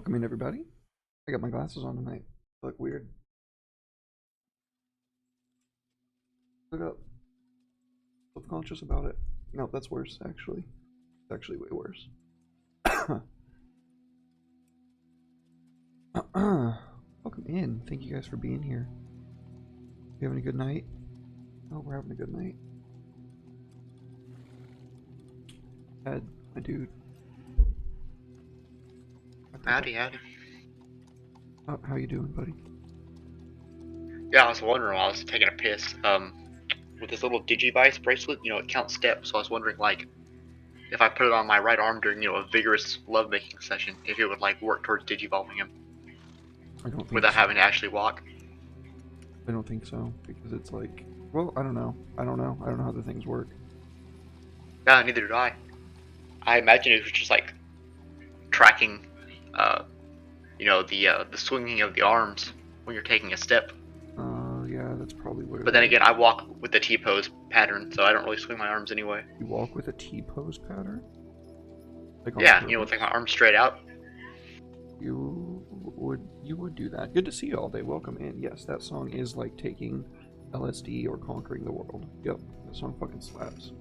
Welcome in, everybody. I got my glasses on tonight. I look weird. Look up. Self-conscious about it. No, that's worse, actually. It's actually way worse. Welcome in. Thank you guys for being here. You having a good night? Oh, we're having a good night. Ed, my dude. Howdy, howdy. How you doing, buddy? Yeah, I was wondering while I was taking a piss, with this little Digivice bracelet, it counts steps, so I was wondering, if I put it on my right arm during, a vigorous lovemaking session, if it would, work towards digivolving him. I don't think without so. having to actually walk. I don't think so, because it's like, well, I don't know. I don't know how the things work. Yeah, neither do I. I imagine it was just, tracking, the swinging of the arms when you're taking a step. Yeah, that's probably what it is. But then again, I walk with the T-pose pattern, so I don't really swing my arms anyway. You walk with a T-pose pattern? Yeah, with my arms straight out. You would do that. Good to see you all day. Welcome in. Yes, that song is like taking LSD or conquering the world. Yep, that song fucking slaps.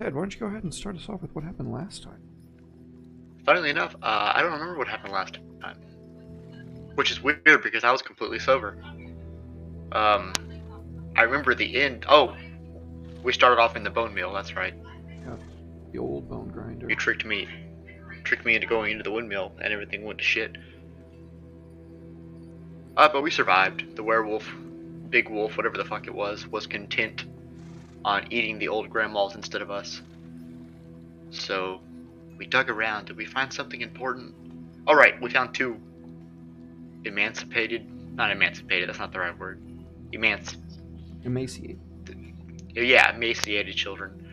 Ed, why don't you go ahead and start us off with what happened last time? Funnily enough, I don't remember what happened last time. Which is weird because I was completely sober. I remember the end. Oh, we started off in the bone meal, that's right. Yep, the old bone grinder. You tricked me into going into the windmill and everything went to shit. But we survived. The werewolf, big wolf, whatever the fuck it was content on eating the old grandmas instead of us. So, we dug around. Did we find something important? Oh right, we found two not emancipated, that's not the right word. Emaciated. Yeah, emaciated children.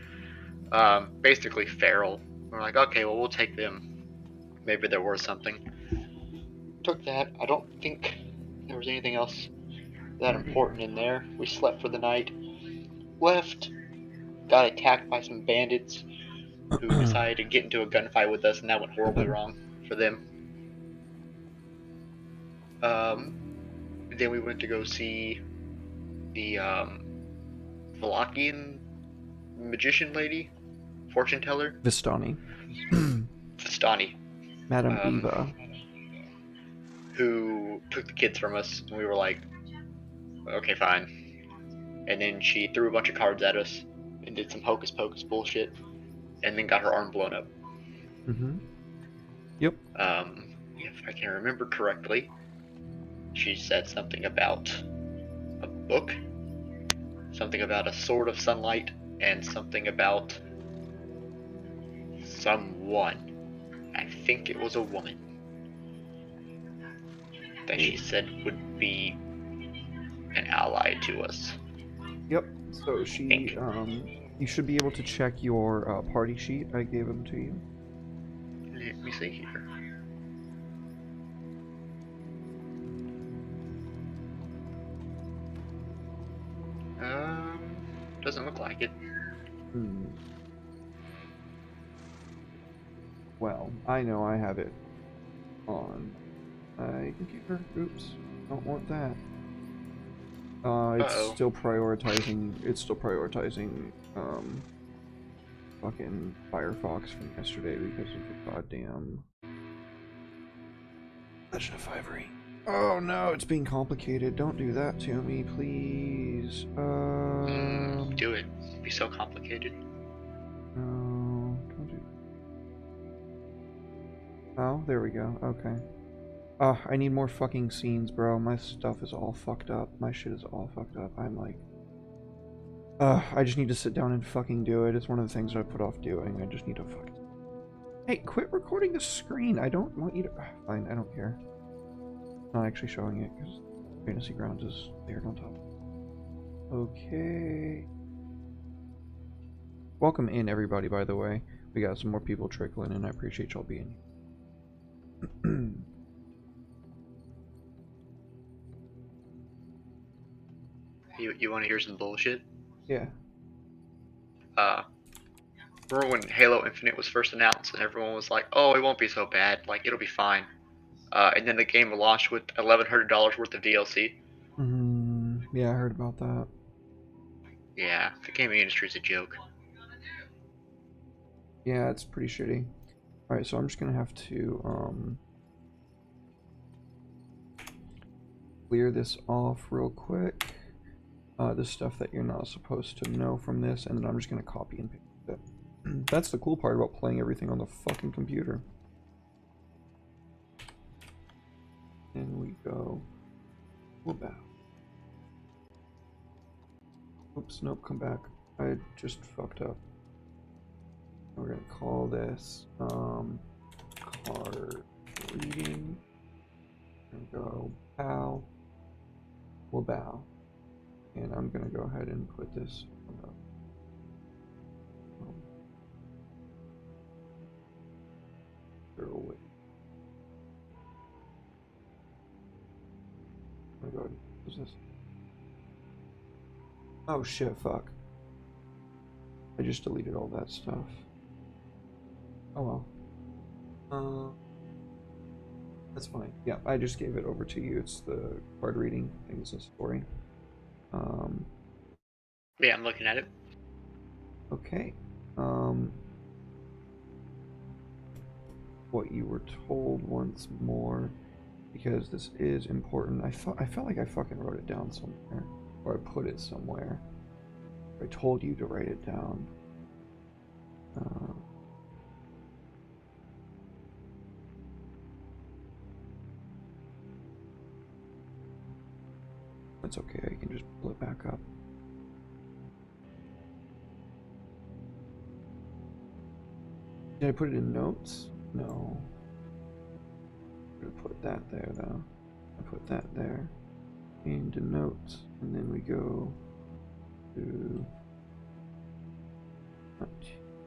Basically feral. We're like, okay, well, we'll take them. Maybe they're worth something. Took that. I don't think there was anything else that important in there. We slept for the night. Left. Got attacked by some bandits who decided to get into a gunfight with us, and that went horribly wrong for them. Then we went to go see the Valachian magician lady, fortune teller. Vistani. Vistani. Madame Eva. Who took the kids from us, and we were like, okay, fine. And then she threw a bunch of cards at us and did some hocus pocus bullshit, and then got her arm blown up. Yep. If I can remember correctly, she said something about a book, something about a sword of sunlight, and something about someone. I think it was a woman that she said would be an ally to us. Yep. So she, you should be able to check your party sheet. I gave them to you. Let me see here. Doesn't look like it. Well, I know I have it on my computer. Oops, don't want that. It's still prioritizing. It's still prioritizing. Fucking Firefox from yesterday because of the goddamn Legend of Ivory. Oh no, it's being complicated. Don't do that to me, please. Do it. It'd be so complicated. No, don't do. Oh, there we go. Okay. I need more fucking scenes, bro. My stuff is all fucked up. My shit is all fucked up. I'm like... I just need to sit down and fucking do it. It's one of the things I put off doing. I just need to fucking... Hey, quit recording the screen. I don't want you to... Fine, I don't care. Not actually showing it, because Fantasy Grounds is there on top. Okay. Welcome in, everybody, by the way. We got some more people trickling in. I appreciate y'all being here. You want to hear some bullshit? Yeah. Remember when Halo Infinite was first announced and everyone was like, "Oh, it won't be so bad. Like it'll be fine." And then the game launched with $1,100 worth of DLC. Yeah, I heard about that. Yeah, the gaming industry's a joke. Yeah, it's pretty shitty. Alright, so I'm just gonna have to, clear this off real quick. The stuff that you're not supposed to know from this, and then I'm just gonna copy and paste it. That's the cool part about playing everything on the fucking computer. And we go. Bow. Oops, nope, come back. I just fucked up. We're gonna call this card reading. And go bow. We'll bow. And I'm gonna go ahead and put this on the away. Oh my god, what's this? Oh shit, fuck. I just deleted all that stuff. Oh well. That's fine. Yeah, I just gave it over to you. It's the card reading thing. It's a story. Yeah, I'm looking at it. Okay. What you were told once more, because this is important. I felt like I fucking wrote it down somewhere, or I put it somewhere. I told you to write it down. It's okay, I can just pull it back up. Did I put it in notes? No. I'm gonna put that there though. I put that there. Into notes. And then we go to not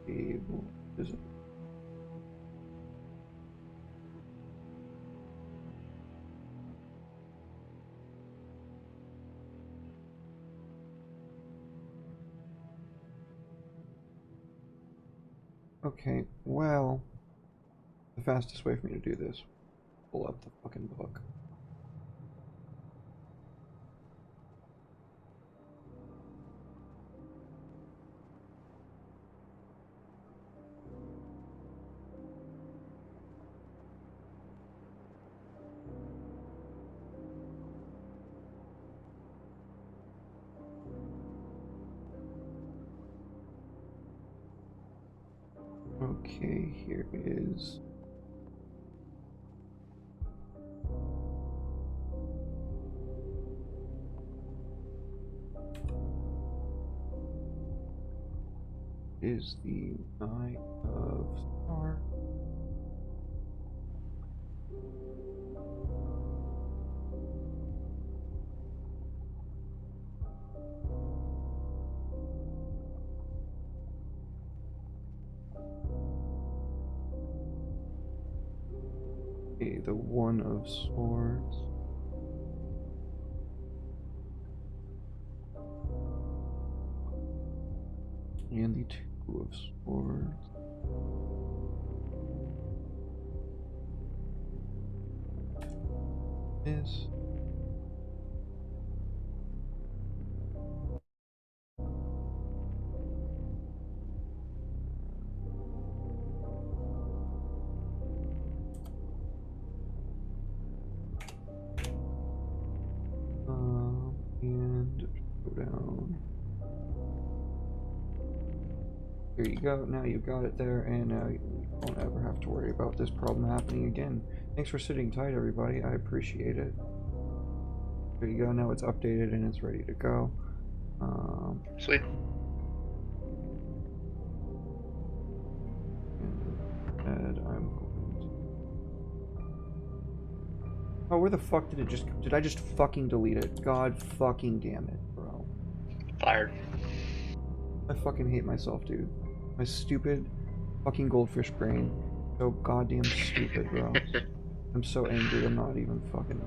table. Is it? Okay, well, the fastest way for me to do this, pull up the fucking book. Okay, here is the Knight of Stars. Okay, the One of Swords. And the Two of Swords. This. And go down. Here you go. Now you've got it there, and now you won't ever have to worry about this problem happening again. Thanks for sitting tight, everybody. I appreciate it. There you go. Now it's updated and it's ready to go. Sweet. And I'm going to... Oh, where the fuck did it just... Did I just fucking delete it? God fucking damn it, bro. Fired. I fucking hate myself, dude. My stupid fucking goldfish brain. So goddamn stupid, bro. I'm so angry, I'm not even fucking...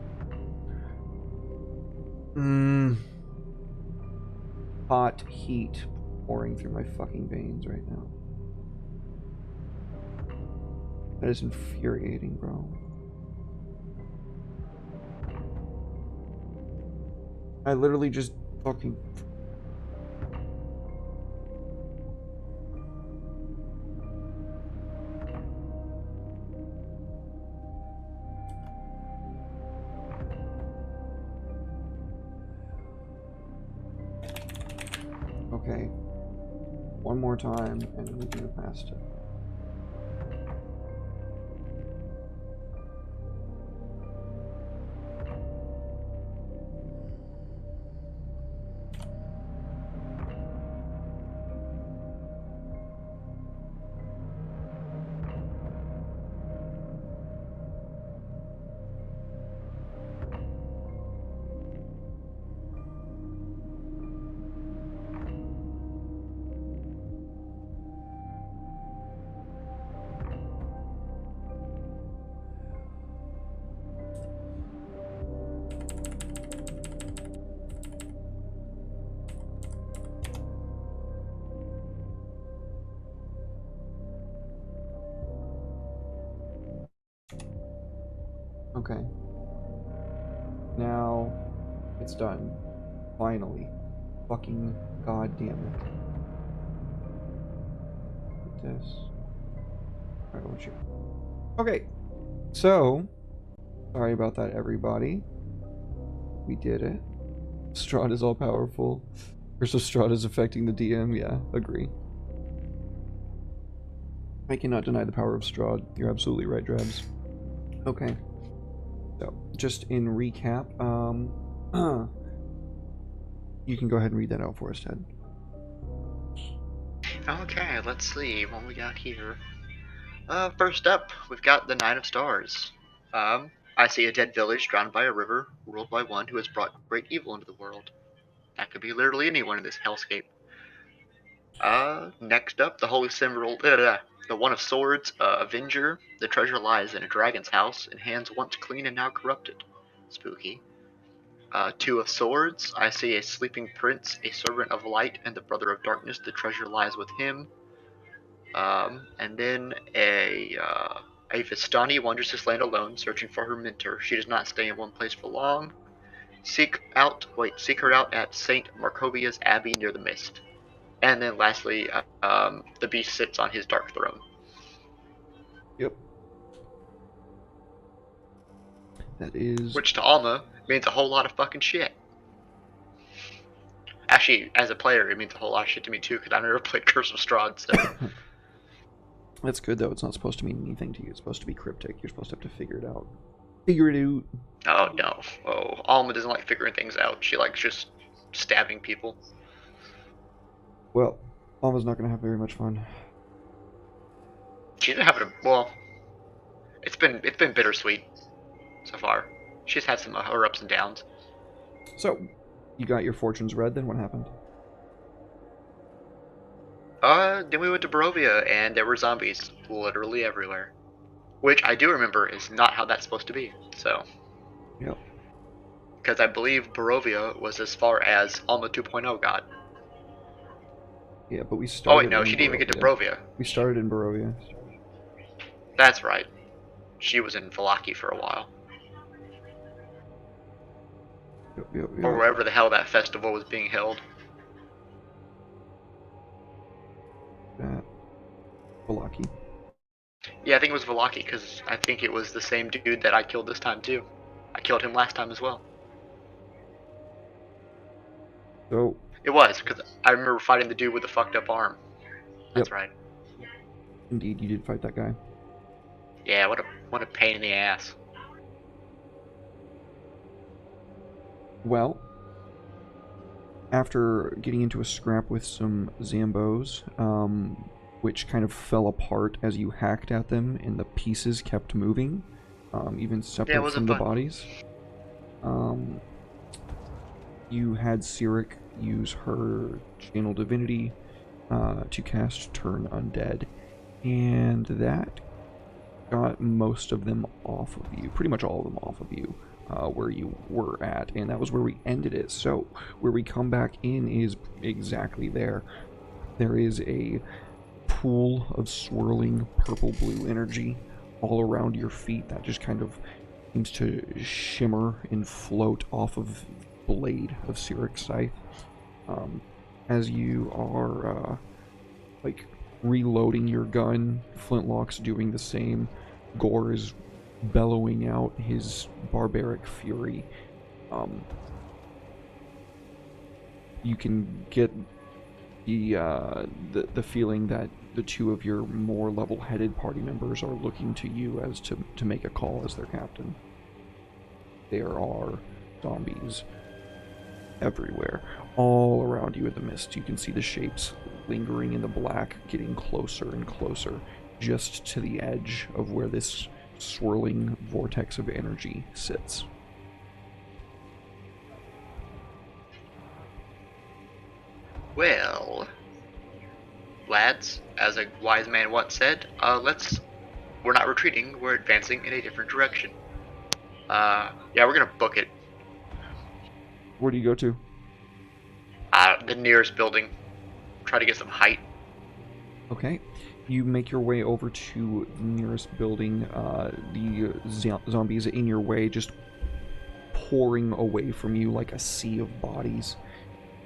Hot heat pouring through my fucking veins right now. That is infuriating, bro. I literally just fucking... Okay. One more time, and we can move past it. Okay. Now, it's done. Finally. Fucking goddamn it. This. Alright, won't you? Okay. So, sorry about that, everybody. We did it. Strahd is all powerful. Curse of Strahd is affecting the DM. Yeah, agree. I cannot deny the power of Strahd. You're absolutely right, Drabs. Okay. So, just in recap, you can go ahead and read that out for us, Ted. Okay, let's see what we got here. First up, we've got the Nine of Stars. I see a dead village drowned by a river, ruled by one who has brought great evil into the world. That could be literally anyone in this hellscape. Next up, the Holy Symbol, the One of Swords, Avenger. The treasure lies in a dragon's house, in hands once clean and now corrupted. Spooky. Two of Swords, I see a sleeping prince, a servant of light, and the brother of darkness. The treasure lies with him. And then a Vistani wanders this land alone, searching for her mentor. She does not stay in one place for long. Seek her out at Saint Markovia's Abbey near the Mist. And then lastly, the beast sits on his dark throne. Yep. That is... Which to Alma means a whole lot of fucking shit. Actually, as a player, it means a whole lot of shit to me too, because I've never played Curse of Strahd, so... That's good, though. It's not supposed to mean anything to you. It's supposed to be cryptic. You're supposed to have to figure it out. Figure it out. Oh, no. Oh, Alma doesn't like figuring things out. She likes just stabbing people. Well, Alma's not going to have very much fun. She's been having a... Well, it's been bittersweet so far. She's had some of her ups and downs. So, you got your fortunes read, then what happened? Then we went to Barovia, and there were zombies literally everywhere. Which I do remember is not how that's supposed to be, so... Yep. Because I believe Barovia was as far as Alma 2.0 got. Yeah, but we started... Oh wait, no, she didn't even get to Barovia. We started in Barovia. That's right. She was in Vallaki for a while. Yep. Or wherever the hell that festival was being held. Vallaki. Yeah, I think it was Vallaki, because I think it was the same dude that I killed this time too. I killed him last time as well. So... It was, because I remember fighting the dude with the fucked up arm. That's right. Indeed, you did fight that guy. Yeah, what a pain in the ass. Well, after getting into a scrap with some Zambos, which kind of fell apart as you hacked at them, and the pieces kept moving, even separate from the bodies. You had Cyric use her Channel Divinity to cast Turn Undead, and that got most of them off of you, pretty much all of them off of you, where you were at, and that was where we ended it. So where we come back in is exactly there. There is a pool of swirling purple-blue energy all around your feet that just kind of seems to shimmer and float off of the blade of Siric's scythe. As you are like reloading your gun, Flintlock's doing the same. Gore is bellowing out his barbaric fury. You can get the feeling that the two of your more level-headed party members are looking to you as to make a call as their captain. There are zombies everywhere, all around you in the mist. You can see the shapes lingering in the black, getting closer and closer, just to the edge of where this swirling vortex of energy sits. Well, lads, as a wise man once said, we're not retreating, we're advancing in a different direction. Yeah, we're gonna book it. Where do you go to? The nearest building. Try to get some height. Okay. You make your way over to the nearest building. The zombies in your way just pouring away from you like a sea of bodies.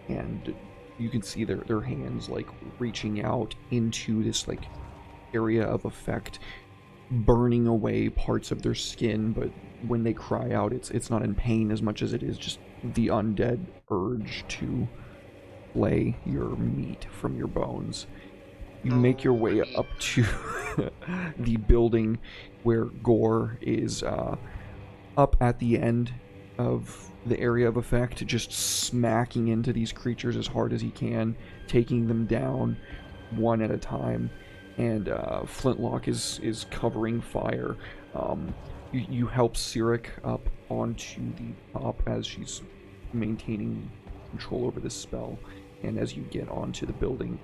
And you can see their hands like reaching out into this like area of effect, burning away parts of their skin, but when they cry out, it's not in pain as much as it is just the undead urge to flay your meat from your bones. You make your way up to the building where Gore is up at the end of the area of effect, just smacking into these creatures as hard as he can, taking them down one at a time. And Flintlock is covering fire. You help Sirik up onto the top as she's maintaining control over this spell. And as you get onto the building,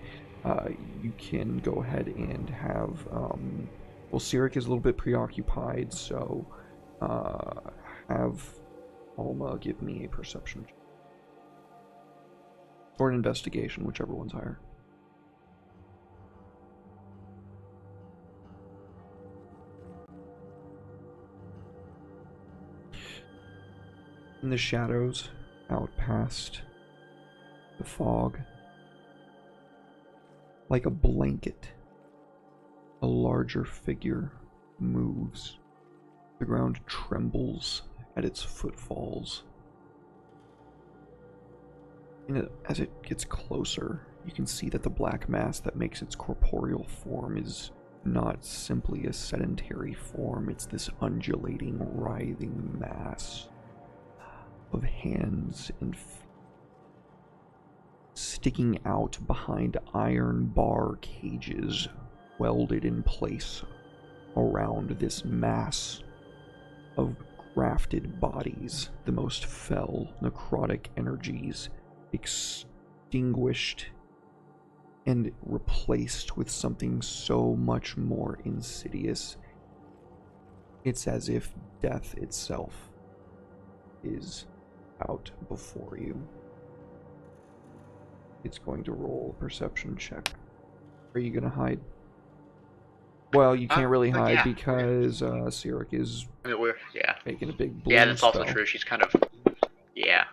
you can go ahead and have... well, Sirik is a little bit preoccupied, so have Alma give me a perception. Or an investigation, whichever one's higher. In the shadows, out past the fog, like a blanket, a larger figure moves. The ground trembles at its footfalls. And as it gets closer, you can see that the black mass that makes its corporeal form is not simply a sedentary form. It's this undulating, writhing mass of hands and feet sticking out behind iron bar cages welded in place around this mass of grafted bodies, the most fell necrotic energies extinguished and replaced with something so much more insidious. It's as if death itself is out before you. It's going to roll a perception check. Are you going to hide? Well, you can't really hide because Sirik is making a big blue Yeah, that's spell. also true. She's kind of... Yeah,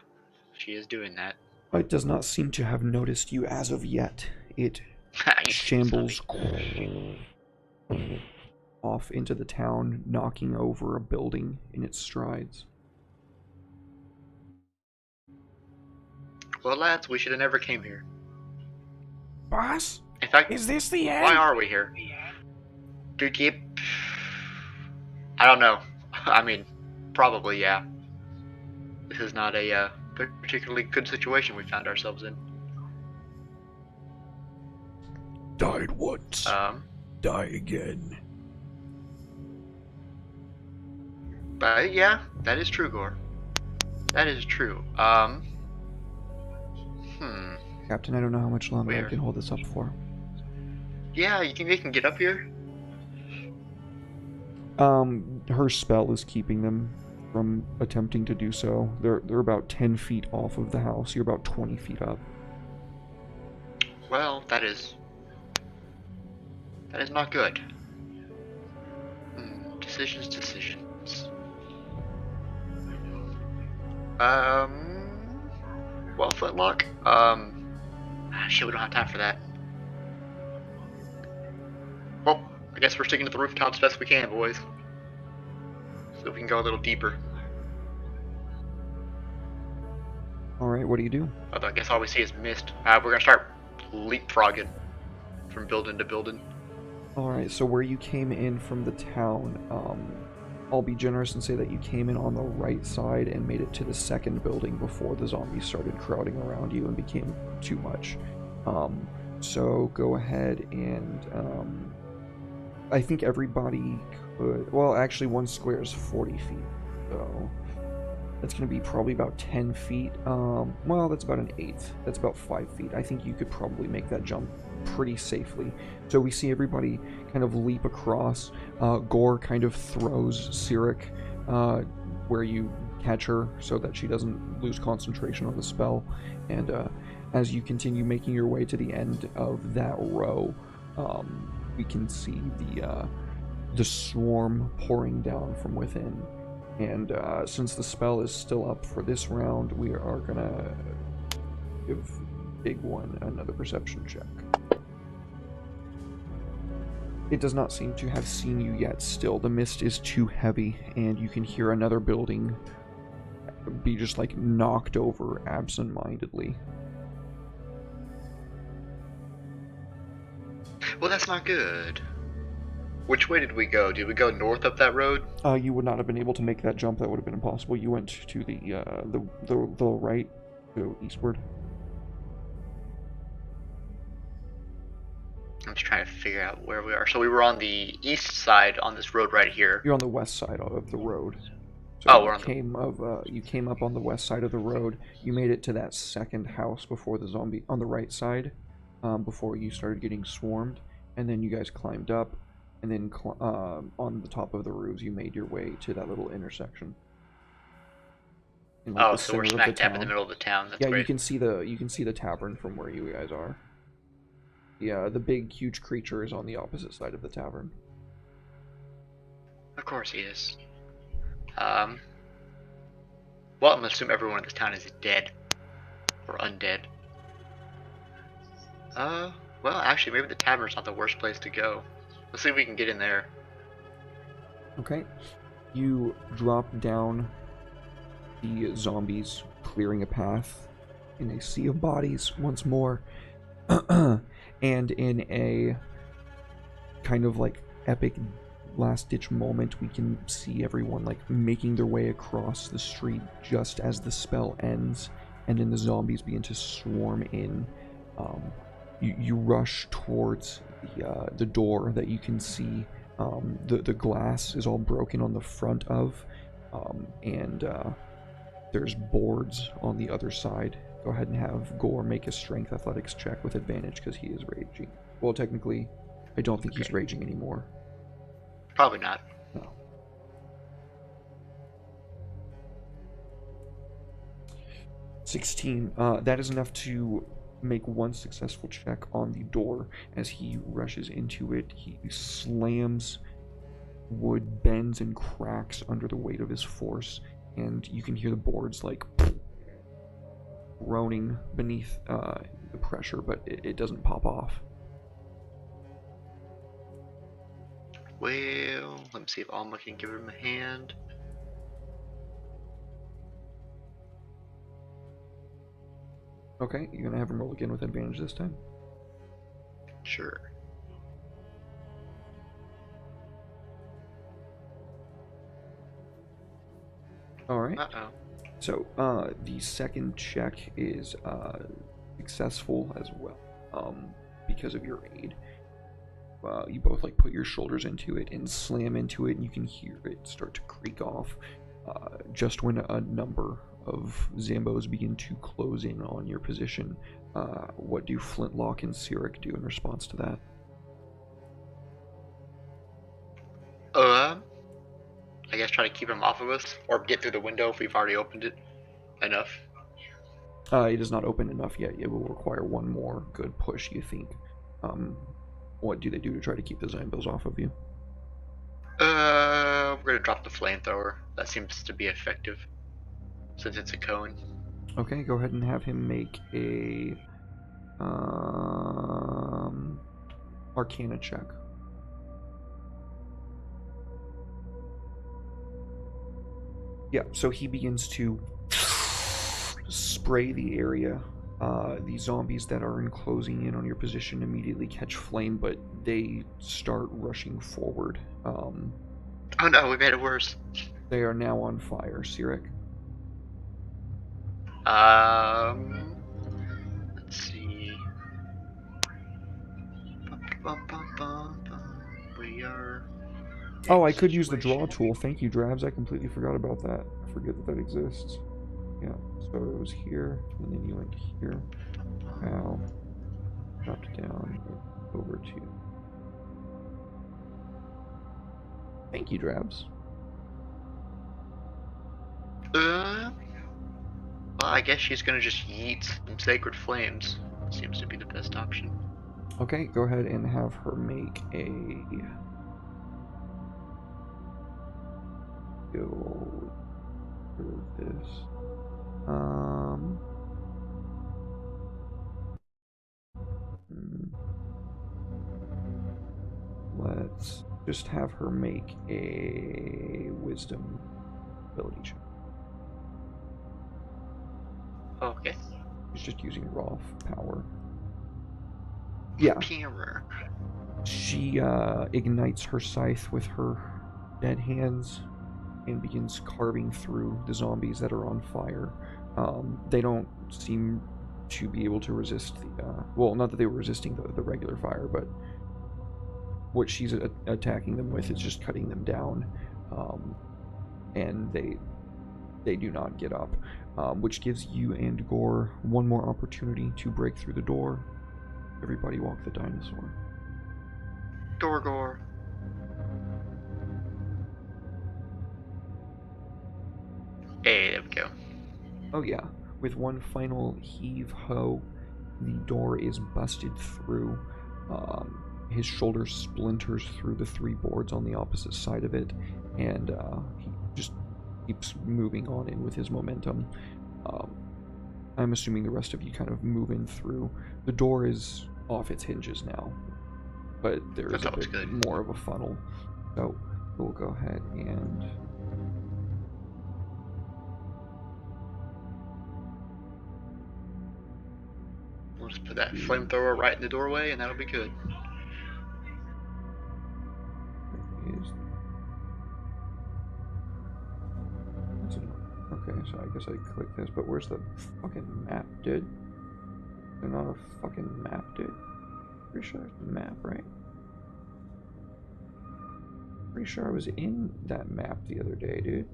she is doing that. It does not seem to have noticed you as of yet. It shambles off into the town, knocking over a building in its strides. Well, lads, we should have never came here. Boss? In fact, Is this the end? why are we here? Dude, I don't know. I mean, probably, yeah. This is not a particularly good situation we found ourselves in. Died once. Die again. But yeah, that is true, Gore. That is true. Captain, I don't know how much longer I Where? can hold this up for. Yeah, you think they can get up here? Her spell is keeping them from attempting to do so. They're about 10 feet off of the house. You're about 20 feet up. Well, that is not good. Decisions. Well, Flintlock. Shit, we don't have time for that. Well, I guess we're sticking to the rooftops best we can, boys. So we can go a little deeper. Alright, what do you do? Although I guess all we see is mist. We're gonna start leapfrogging from building to building. Alright, so where you came in from the town, I'll be generous and say that you came in on the right side and made it to the second building before the zombies started crowding around you and became too much. So go ahead and, I think everybody could, well, actually one square is 40 feet, so that's going to be probably about 10 feet. Well, that's about an eighth. That's about 5 feet. I think you could probably make that jump pretty safely. So we see everybody kind of leap across. Gore kind of throws Cyric where you catch her so that she doesn't lose concentration on the spell. And as you continue making your way to the end of that row, we can see the swarm pouring down from within. And since the spell is still up for this round, we are gonna give Big One another perception check. It does not seem to have seen you yet still. The mist is too heavy, and you can hear another building be just like knocked over absent-mindedly. Well, that's not good. Which way did we go? Did we go north up that road? You would not have been able to make that jump. That would have been impossible. You went to the right, to eastward. I'm just trying to figure out where we are. So we were on the east side on this road right here. You're on the west side of the road. So oh, we're on you came up on the west side of the road. You made it to that second house before the zombie on the right side, before you started getting swarmed, and then you guys climbed up, and then on the top of the roofs you made your way to that little intersection. Oh, so we're smack dab in the middle of the town. That's great. You can see the tavern from where you guys are. Yeah, the big, huge creature is on the opposite side of the tavern. Of course he is. Well, I'm gonna assume everyone in this town is dead. Or undead. Well, actually, maybe the tavern's not the worst place to go. Let's see if we can get in there. Okay. You drop down the zombies, clearing a path in a sea of bodies once more. And in a kind of like epic last-ditch moment, we can see everyone like making their way across the street just as the spell ends, and then the zombies begin to swarm in. You rush towards the door that you can see. The glass is all broken on the front of, and there's boards on the other side. Go ahead and have Gore make a strength athletics check with advantage because he is raging. Well, technically, I don't think he's raging anymore. Probably not. No. 16. That is enough to make one successful check on the door. As he rushes into it, he slams. Wood bends and cracks under the weight of his force, and you can hear the boards like groaning beneath the pressure, but it doesn't pop off. Well, let me see if Alma can give him a hand. Okay, you're gonna have him roll again with advantage this time. Sure. Alright. Uh-oh. So, the second check is successful as well, because of your aid. You both like put your shoulders into it and slam into it, and you can hear it start to creak off. Just when a number of Zambos begin to close in on your position, what do Flintlock and Cyric do in response to that? I guess try to keep him off of us, or get through the window if we've already opened it enough. It is not open enough yet. It will require one more good push, you think. What do they do to try to keep the Zambos off of you? we're gonna drop the flamethrower. That seems to be effective since it's a cone. Okay, go ahead and have him make a Arcana check. Yeah, so he begins to spray the area. The zombies that are enclosing in on your position immediately catch flame, but they start rushing forward. Oh no, we made it worse. They are now on fire. Sirik? Let's see. We are. Oh, I could use the draw tool. Thank you, Drabs. I completely forgot about that. I forget that that exists. Yeah, so it was here, and then you went here. Ow. Dropped down, over to... Thank you, Drabs. Well, I guess she's gonna just yeet some sacred flames. Seems to be the best option. Okay, go ahead and have her make a... Go through this. Let's just have her make a wisdom ability check. Okay. She's just using raw power. Yeah. Power. She ignites her scythe with her dead hands and begins carving through the zombies that are on fire. They don't seem to be able to resist the... well, not that they were resisting the regular fire, but what she's attacking them with is just cutting them down. And they do not get up, which gives you and Gore one more opportunity to break through the door. Everybody walk the dinosaur. Dorgor. Hey, there we go. Oh yeah, with one final heave-ho, the door is busted through. His shoulder splinters through the 3 boards on the opposite side of it, and he just keeps moving on in with his momentum. I'm assuming the rest of you kind of move in through. The door is off its hinges now, but there is a bit more of a funnel. So we'll go ahead and... We'll just put that flamethrower right in the doorway, and that'll be good. Okay, so I guess I click this, but where's the fucking map, dude? There's not a fucking map, dude. Pretty sure it's the map, right? Pretty sure I was in that map the other day, dude.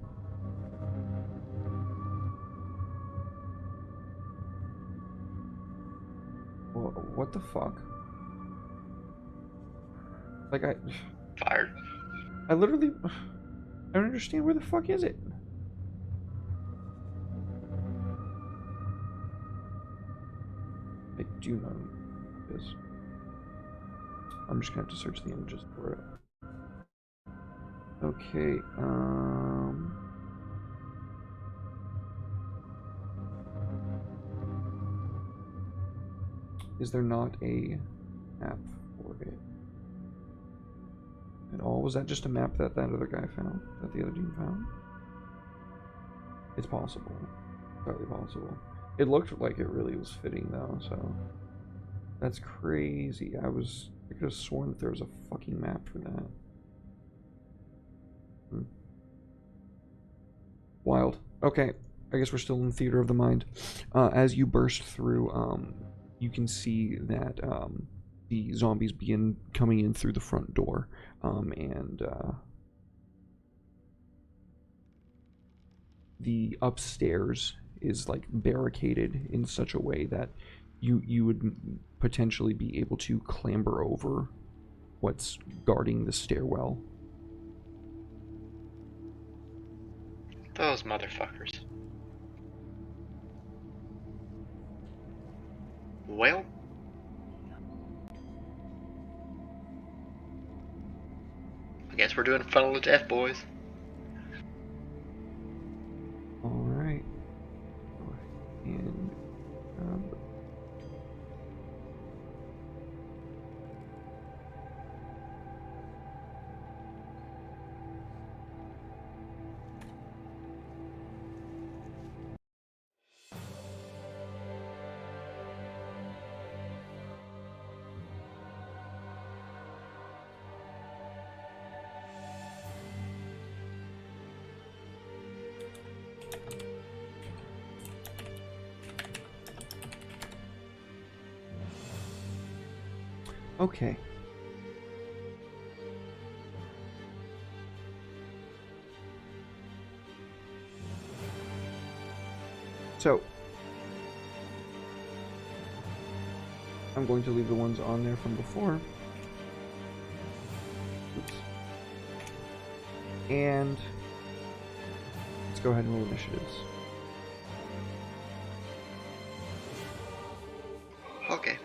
Well, what the fuck? Like, Fired. I literally... I don't understand, where the fuck is it? I do know this. I'm just gonna have to search the images for it. Okay, is there not a map for it at all? Was that just a map that that other guy found? That the other dude found? It's possible. Entirely possible. It looked like it really was fitting though, so... That's crazy. I could have sworn that there was a fucking map for that. Wild. Okay, I guess we're still in the theater of the mind. As you burst through, you can see that the zombies begin coming in through the front door, and the upstairs is like barricaded in such a way that you would potentially be able to clamber over what's guarding the stairwell. Those motherfuckers. Well, I guess we're doing funnel to death, boys. Okay. So, I'm going to leave the ones on there from before. Oops. And let's go ahead and roll initiatives. Okay.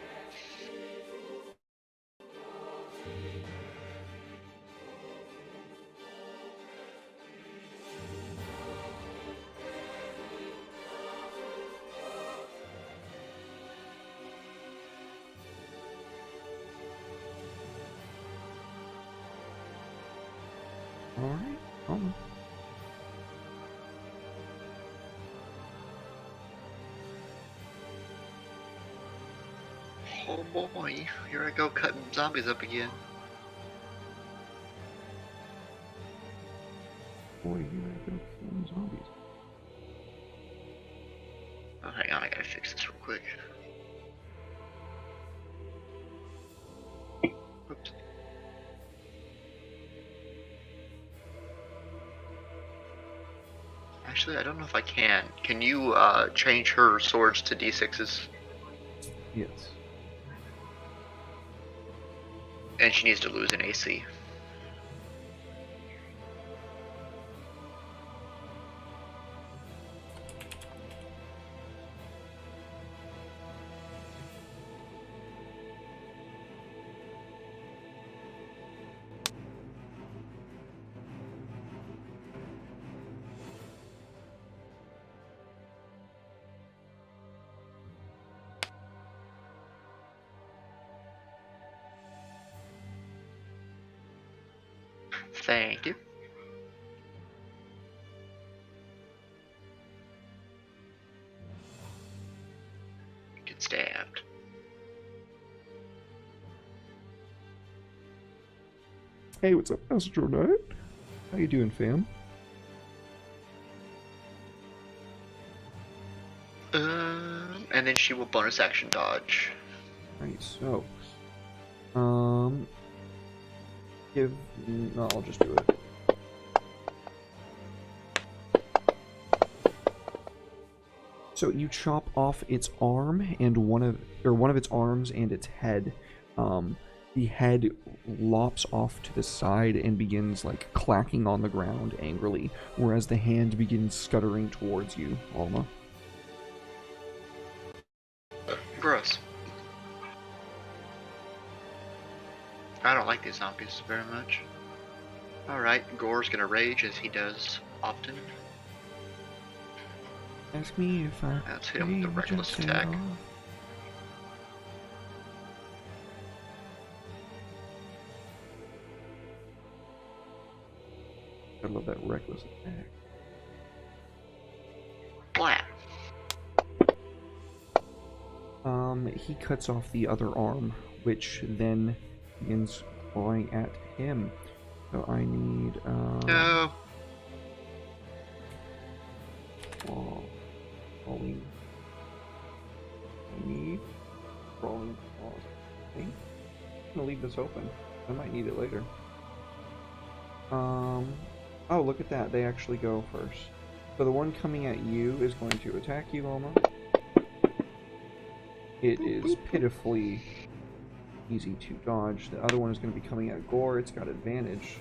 Alright, Alma. Oh boy, here I go cutting zombies up again. Boy, here I go killing zombies. Oh, hang on, I gotta fix this real quick. Oops. Actually, I don't know if I can. Can you change her swords to D6s? Yes. And she needs to lose an AC. Thank you. Get stabbed. Hey, what's up, Astronaut? How you doing, fam? And then she will bonus action dodge. Right, so no, I'll just do it. So you chop off its arm and one of its arms and its head. The head lops off to the side and begins like clacking on the ground angrily, whereas the hand begins scuttering towards you, Alma. Gross. I don't like these zombies very much. Alright, Gore's gonna rage as he does often. Ask me if I Let's hit him with the rage reckless and attack. set off. I love that reckless attack. Blat. He cuts off the other arm, which then begins clawing at him. So I need, No. crawling. I need crawling claws. Okay. I'm gonna leave this open. I might need it later. Oh, look at that. They actually go first. So the one coming at you is going to attack you, Alma. It is pitifully easy to dodge. The other one is going to be coming at Gore. It's got advantage.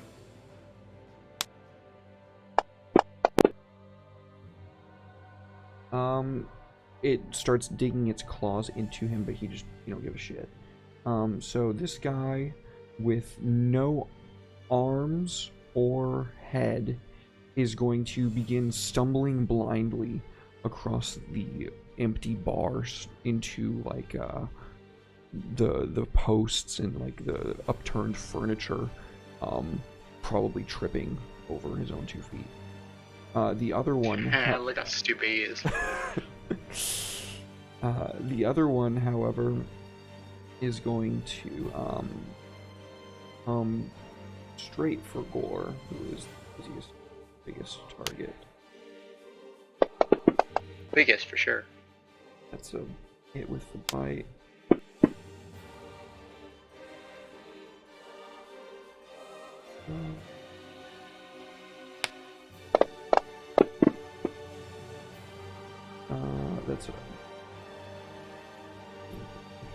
It starts digging its claws into him, but he just, you don't give a shit. So this guy with no arms or head is going to begin stumbling blindly across the empty bars into like the posts and like the upturned furniture, probably tripping over his own 2 feet. The other one Look how stupid he is. the other one, however, is going to come straight for Gore, who is the biggest target. Biggest for sure. That's a hit with the bite.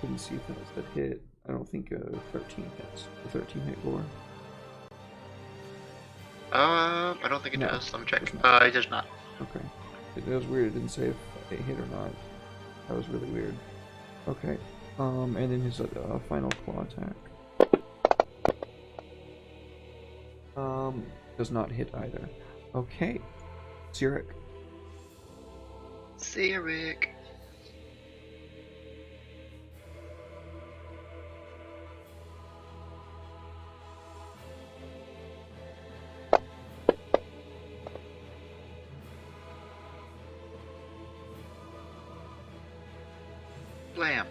Didn't see if that was that hit. I don't think 13 hits. The 13 hit gore. I don't think it No, does. Let me check. it does not. It does not. Okay. It was weird. It didn't say if it hit or not. That was really weird. Okay. And then his final claw attack. Does not hit either. Okay. Sirik. Sirik. Blam.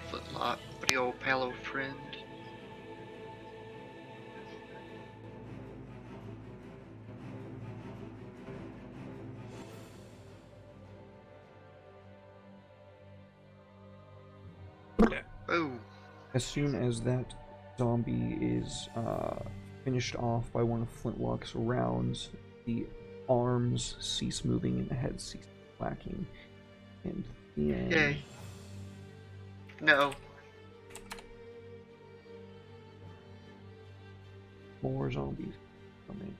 Flintlock, buddy old palo friend. Oh. As soon as that zombie is finished off by one of Flintlock's rounds, the arms cease moving and the head cease clacking. And the end. Yay. No. More zombies coming.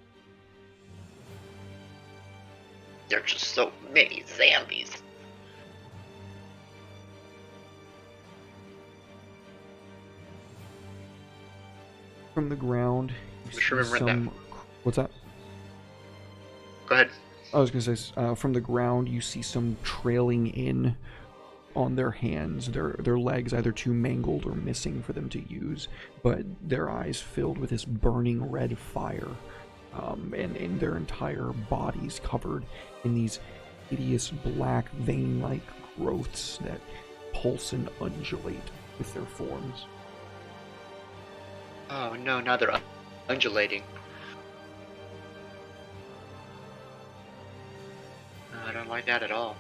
There are just so many zombies. From the ground, you Just see remember some... What's that? Go ahead. I was gonna say, from the ground, you see some trailing in on their hands. Their legs either too mangled or missing for them to use, but their eyes filled with this burning red fire, and their entire bodies covered in these hideous black vein-like growths that pulse and undulate with their forms. Oh no, now they're undulating. I don't like that at all.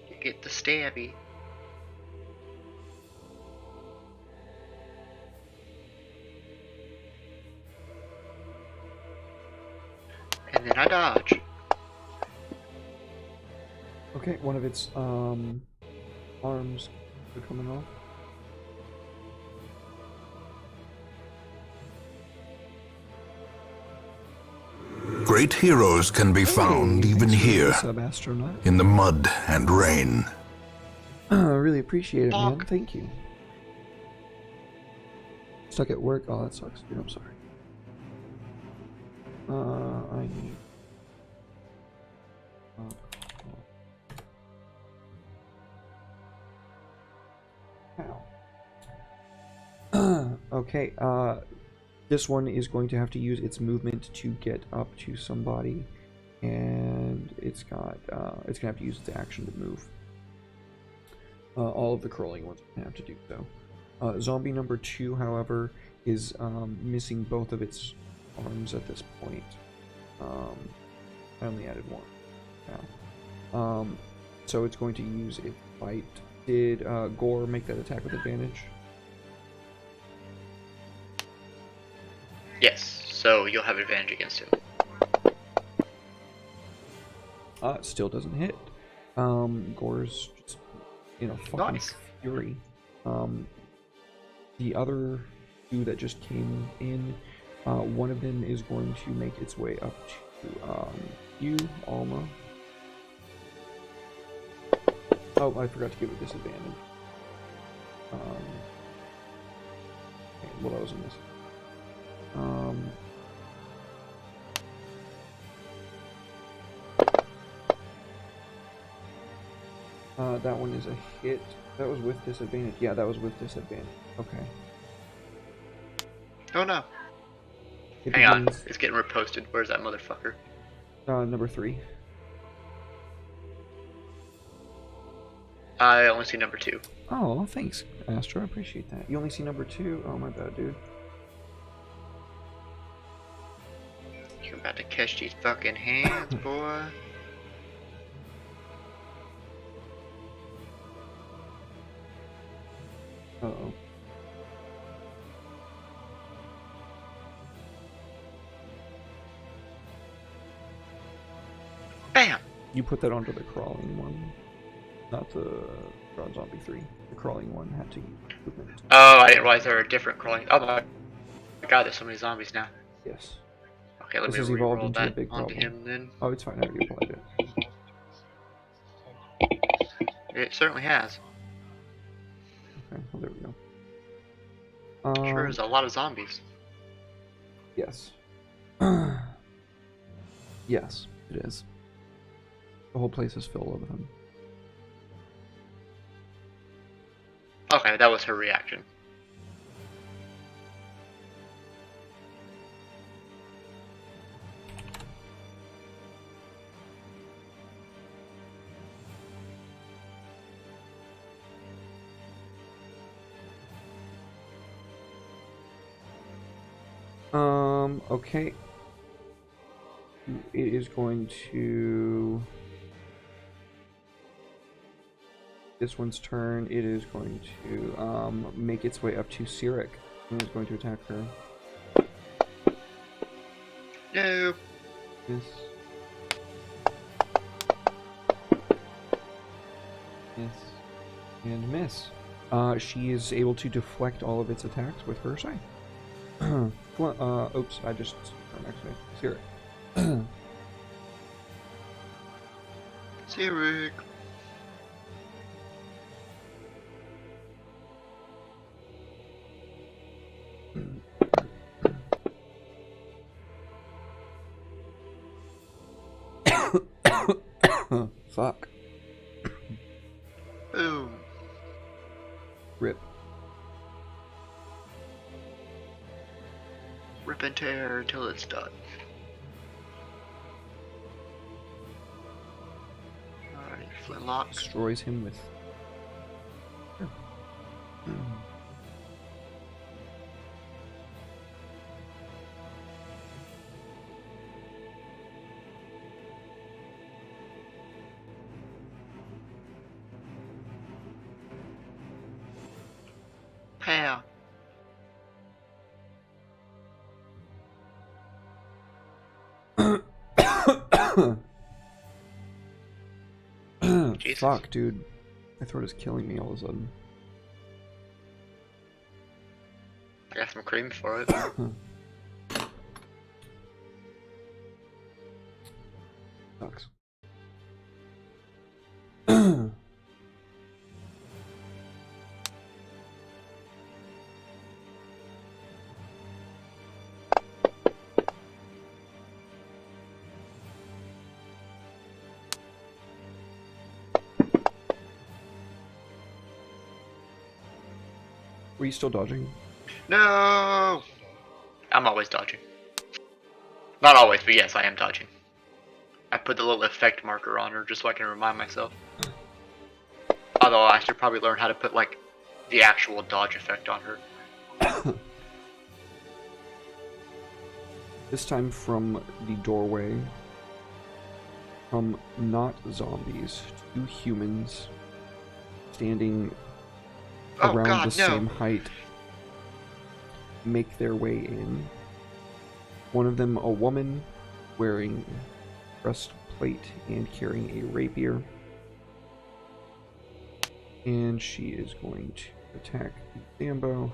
You get the stabby. And then I dodge. Okay, one of its arms are coming off. Great heroes can be found even thanks for the here, sub-astronaut. in the mud and rain. I really appreciate it, man. Fuck. Thank you. Stuck at work? Oh, that sucks, dude. I'm sorry. I need... Ow. Okay, this one is going to have to use its movement to get up to somebody, and it's gonna have to use its action to move. All of the crawling ones have to do so. Zombie number 2, however, is missing both of its arms at this point. I only added one now. So it's going to use its bite. Did Gore make that attack with advantage? Yes, so you'll have advantage against him. Still doesn't hit. Gore's just, fucking Nice. fury. The other 2 that just came in, one of them is going to make its way up to you, Alma. Oh, I forgot to give it disadvantage. Okay, well, that was a miss. That one is a hit. That was with disadvantage. Yeah, that was with disadvantage. Okay. Oh no. It Hang on, begins, it's getting reposted. Where's that motherfucker? number 3. I only see number 2. Oh, thanks, Astro. I appreciate that. You only see number 2? Oh, my bad, dude. You're about to to catch these fucking hands, boy. Uh-oh. Bam! You put that onto the crawling one, not the Strahd Zombie 3. The crawling one had to use movement. Oh, I didn't realize there were different crawling. Oh my god, there's so many zombies now. Yes. Okay, let This me has evolved re-roll into a that big onto problem. him then. Oh, it's fine. I already applied it. It certainly has. Okay, well, there we go. Sure is a lot of zombies. Yes. Yes, it is. The whole place is filled with them. Okay, that was her reaction. Okay. It is going to... This one's turn. It is going to make its way up to Sirik, and is going to attack her. No. Miss. Miss. And miss. She is able to deflect all of its attacks with her scythe. Oops, I just... Sirik. Sirik. Fuck. Boom. Rip. Rip and tear until it's done. Alright, flintlock. Destroys him with... Pow. Jesus. Fuck, dude. My throat is killing me all of a sudden. I got some cream for it. Sucks. Were you still dodging? No! I'm always dodging. Not always, but yes, I am dodging. I put the little effect marker on her just so I can remind myself. Although I should probably learn how to put, like, the actual dodge effect on her. This time from the doorway, from not zombies, 2 humans standing Oh around god, the no! same height make their way in. One of them a woman wearing breastplate and carrying a rapier. And she is going to attack Zambo.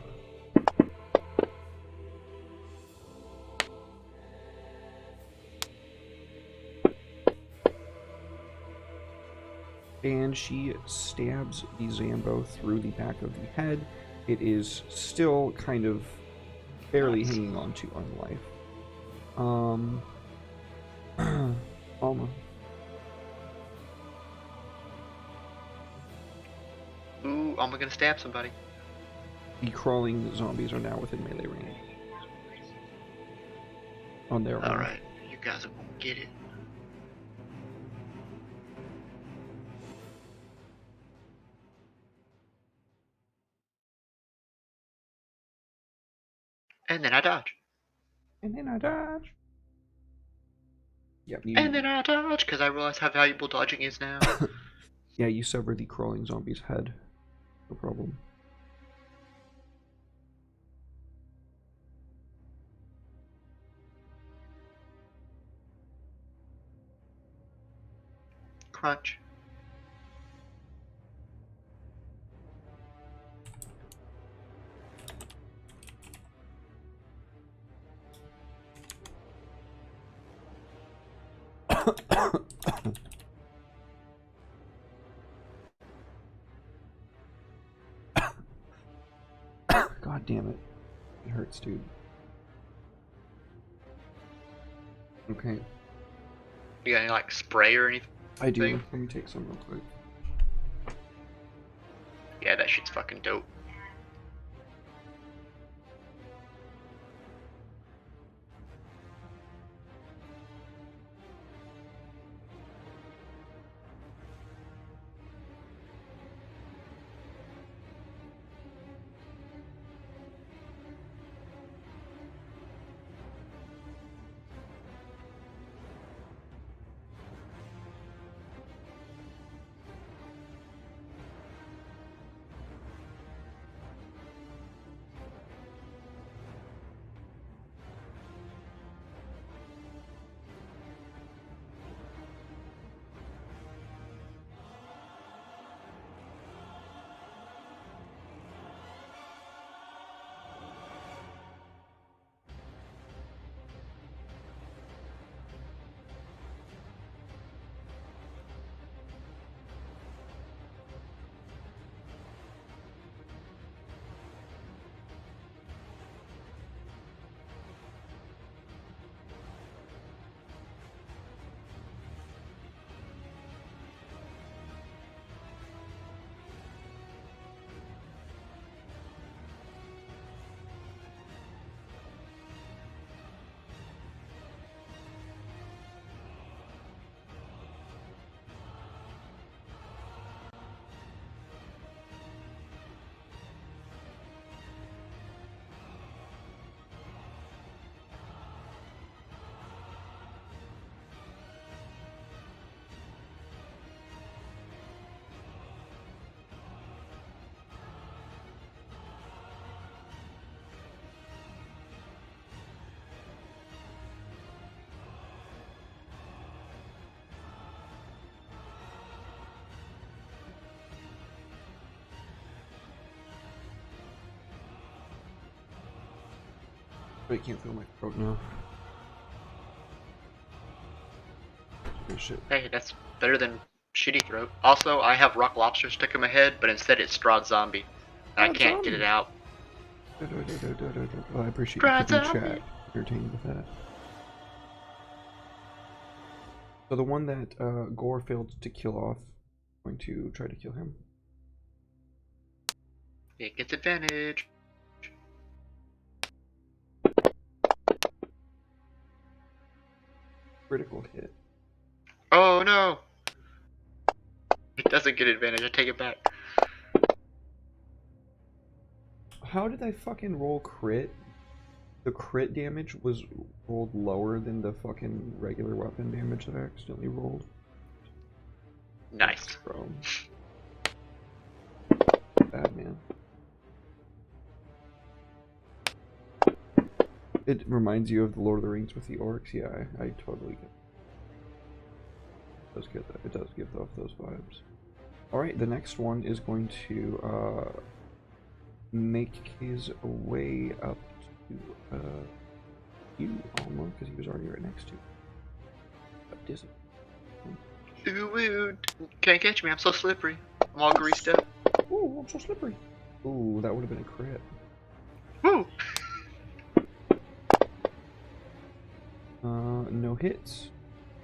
And she stabs the Zambo through the back of the head. It is still kind of barely hanging on to life. Alma. Ooh, I'm gonna stab somebody. The crawling zombies are now within melee range. On their own. Alright, you guys are gonna get it. And then I dodge. And then I dodge. Yeah, And then I dodge, because I realize how valuable dodging is now. yeah, you sever the crawling zombie's head. No problem. Crunch. God damn it. It hurts, dude. Okay. You got any, like, spray or anything? I do. Let me take some real quick. Yeah, that shit's fucking dope. But I can't feel my throat now. Oh shit. Hey, that's better than shitty throat. Also, I have rock lobster stuck in my head, but instead it's Strahd zombie. And I Strahd can't get zombie. it out. Well, I appreciate you Strahd keeping zombie. chat entertained with that. So the one that Gore failed to kill off, I'm going to try to kill him. It gets advantage. Critical hit. Oh no! It doesn't get advantage, I take it back. How did I fucking roll crit? The crit damage was rolled lower than the fucking regular weapon damage that I accidentally rolled. Nice. Bro. Bad man. It reminds you of the Lord of the Rings with the orcs. Yeah, I totally get it. Does get that. It does give off those vibes. Alright, the next one is going to make his way up to you, Alma, because he was already right next to you. Up dizzy. Ooh, ooh. Can't catch me, I'm so slippery. I'm all greased up. Ooh, I'm so slippery. Ooh, that would have been a crit. Woo! No hits.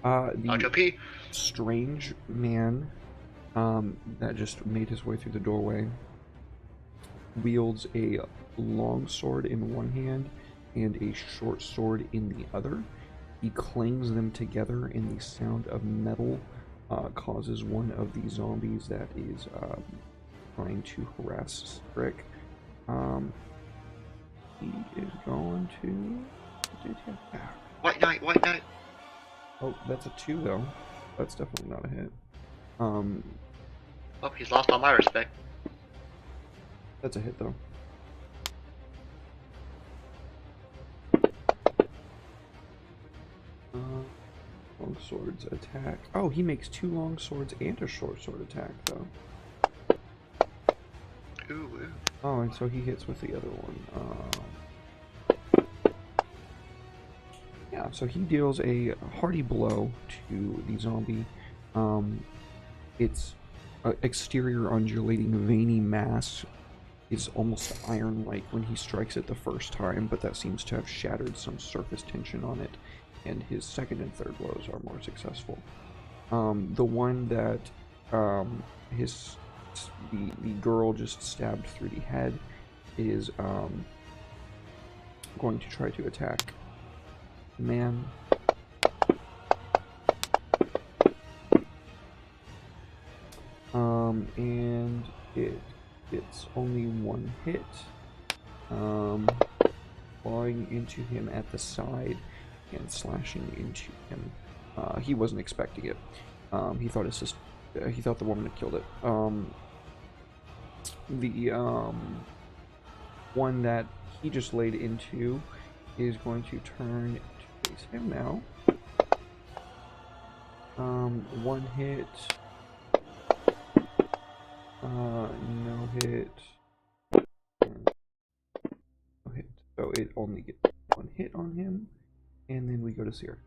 The LJP. strange man that just made his way through the doorway wields a long sword in one hand and a short sword in the other. He clangs them together, and the sound of metal causes one of the zombies that is trying to harass Strick. He is going to... White Knight, White Knight. Oh, that's a 2 though. That's definitely not a hit. Oh, he's lost all my respect. That's a hit though. Long swords attack. Oh, he makes 2 long swords and a short sword attack though. Ooh. Oh, and so he hits with the other one. Yeah, so he deals a hearty blow to the zombie. Its exterior undulating veiny mass is almost iron-like when he strikes it the first time, but that seems to have shattered some surface tension on it, and his second and third blows are more successful. The one that the girl just stabbed through the head is going to try to attack the man. And it's only 1 hit, clawing into him at the side and slashing into him. He wasn't expecting it. He thought he thought the woman had killed it. The one that he just laid into is going to turn to face him now. 1 hit. No hit. No hit. So it only gets 1 hit on him, and then we go to Seer.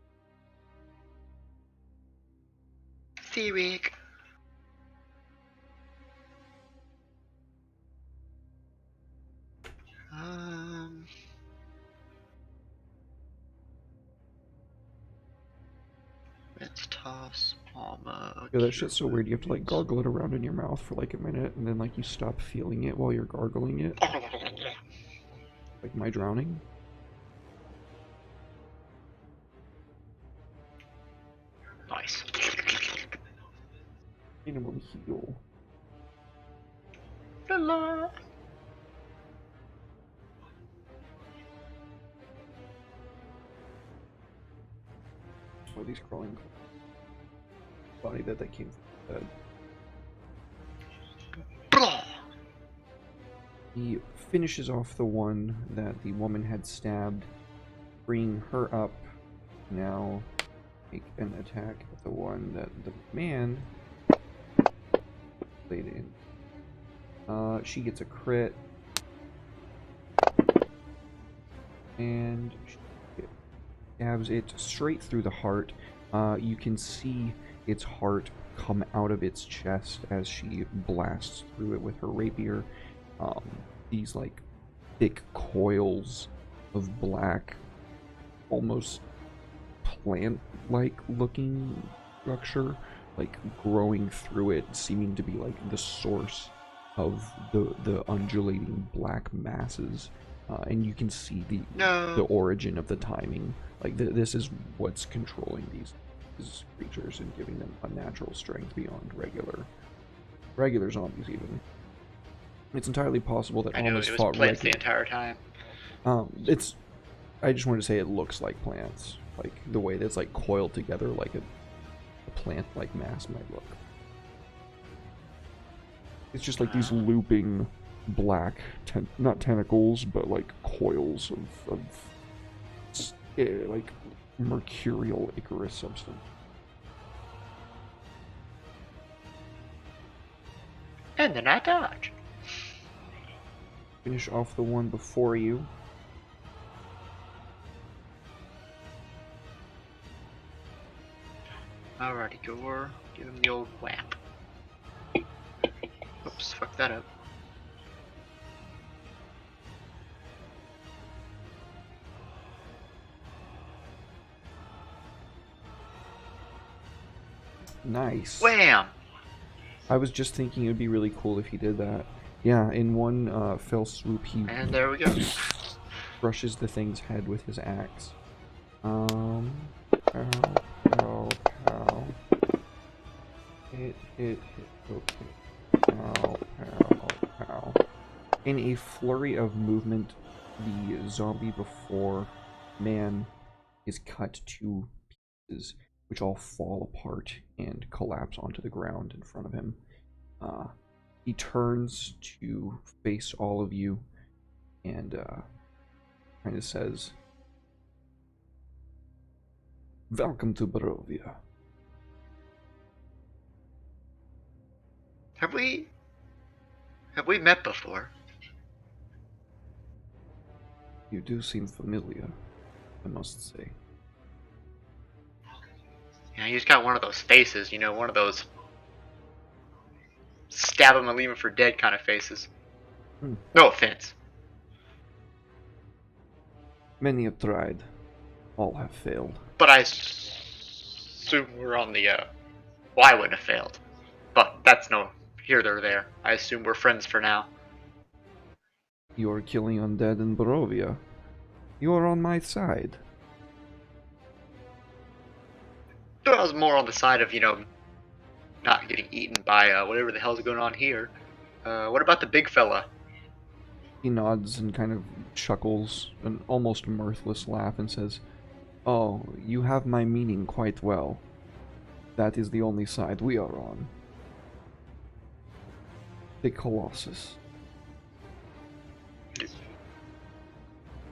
Seerick. Let's toss Alma. Yeah, that shit's so weird. You have to like gargle it around in your mouth for like a minute, and then like you stop feeling it while you're gargling it. Like my drowning. Nice. Minimum heal. Hello. What are these crawling body that came from the bed? He finishes off the one that the woman had stabbed, bringing her up. Now make an attack at the one that the man laid in. She gets a crit. And she stabs it straight through the heart. You can see its heart come out of its chest as she blasts through it with her rapier. These like thick coils of black, almost plant-like looking structure, like growing through it, seeming to be like the source of the undulating black masses. And you can see the origin of the timing. Like this is what's controlling these creatures and giving them unnatural strength beyond regular zombies even. It's entirely possible that Alma's fought plants the entire time. I just wanted to say it looks like plants, like the way that's like coiled together like a plant-like mass might look. It's just like these looping black, not tentacles, but like coils of like mercurial ichorous substance. And then I dodge. Finish off the one before you. Alrighty, Gore. Give him the old whap. Oops, fuck that up. Nice. Wham! I was just thinking it would be really cool if he did that. Yeah, in one fell swoop, he And there we go. brushes the thing's head with his axe. Pow, pow, pow. Hit, okay. Pow, pow, pow. In a flurry of movement, the zombie before man is cut to pieces. which all fall apart and collapse onto the ground in front of him. He turns to face all of you and kind of says, "Welcome to Barovia." Have we met before? You do seem familiar, I must say. Yeah, he's got one of those faces, you know, one of those stab him and leave him for dead kind of faces. No offense. Many have tried. All have failed. But I assume we're on the, well, I wouldn't have failed. But that's no here nor there. I assume we're friends for now. You are killing undead in Barovia. You are on my side. So I was more on the side of, you know, not getting eaten by whatever the hell's going on here. What about the big fella? He nods and kind of chuckles, an almost mirthless laugh, and says, "Oh, you have my meaning quite well. That is the only side we are on. The Colossus.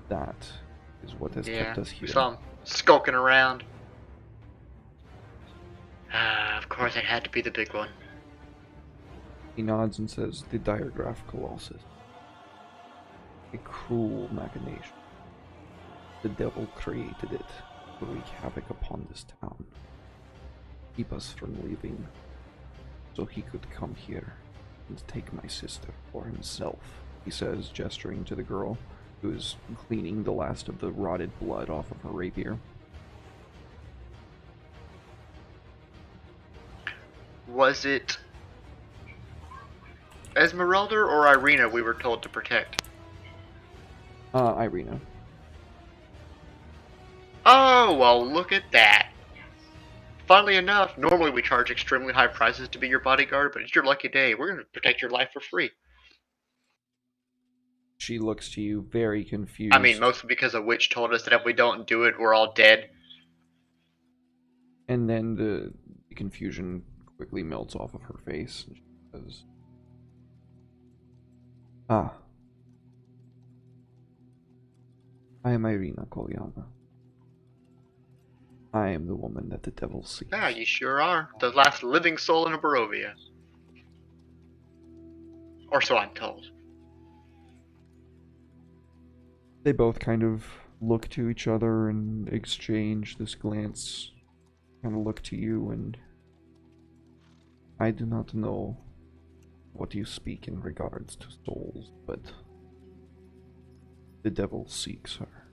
That is what has kept us We here." saw him skulking around. Of course it had to be the big one. He nods and says, "The Diagraph Colossus. A cruel machination. The devil created it to wreak havoc upon this town. Keep us from leaving, so he could come here and take my sister for himself," he says, gesturing to the girl, who is cleaning the last of the rotted blood off of her rapier. Was it Esmeralda or Irina we were told to protect? Irina. Oh, well, look at that. Funnily enough, normally we charge extremely high prices to be your bodyguard, but it's your lucky day. We're going to protect your life for free. She looks to you very confused. I mean, mostly because a witch told us that if we don't do it, we're all dead. And then the confusion quickly melts off of her face. And she says, "Ah. I am Irina Kolyana. I am the woman that the devil seeks." Yeah, you sure are. The last living soul in Barovia. Or so I'm told. They both kind of look to each other and exchange this glance. Kind of look to you, and I do not know what you speak in regards to souls, but the devil seeks her.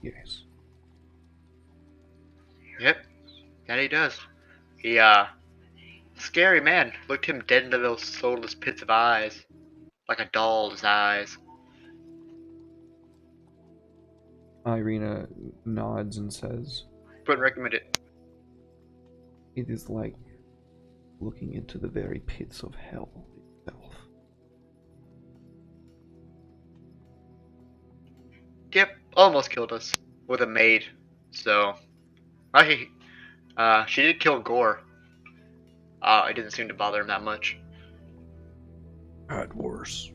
Yes. Yep, that he does. He, scary man. Looked him dead into those soulless pits of eyes. Like a doll's eyes. Irina nods and says, Wouldn't recommend it. "It is like looking into the very pits of hell itself." Yep, almost killed us. With a maid. So, she did kill Gore. It didn't seem to bother him that much. Had worse.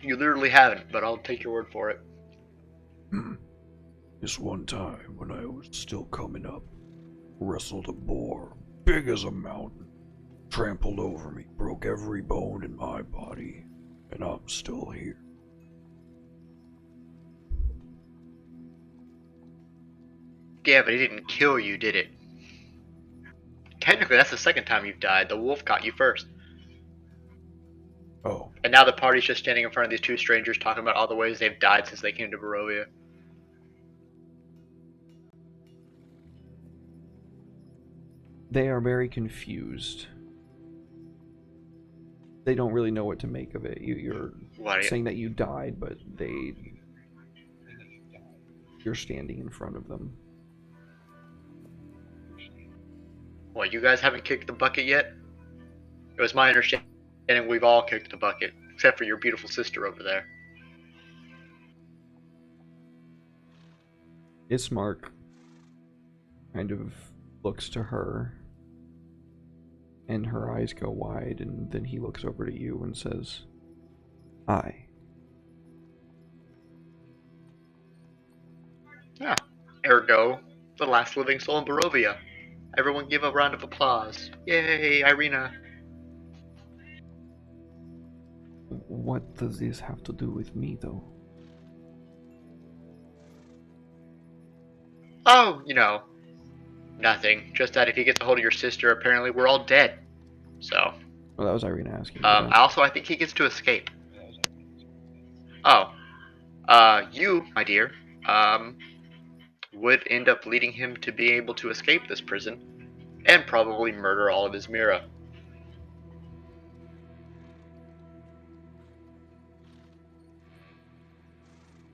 You literally haven't, but I'll take your word for it. This one time when I was still coming up, wrestled a boar big as a mountain, trampled over me, broke every bone in my body, and I'm still here. Yeah, but he didn't kill you, did it? Technically, that's the second time you've died. The wolf got you first. Oh, And now the party's just standing in front of these two strangers talking about all the ways they've died since they came to Barovia. They are very confused. They don't really know what to make of it. You're What? saying that you died, but you're standing in front of them. What, you guys haven't kicked the bucket yet? It was my understanding we've all kicked the bucket, except for your beautiful sister over there. Ismark kind of looks to her, and her eyes go wide, and then he looks over to you and says, "I." Yeah. Ergo, the last living soul in Barovia. Everyone give a round of applause. Yay, Irina. What does this have to do with me, though? Oh, nothing. Just that if he gets a hold of your sister, apparently we're all dead. So, Well, that was Irina asking me that. I think he gets to escape. Oh, you, my dear, would end up leading him to be able to escape this prison and probably murder all of his Mira.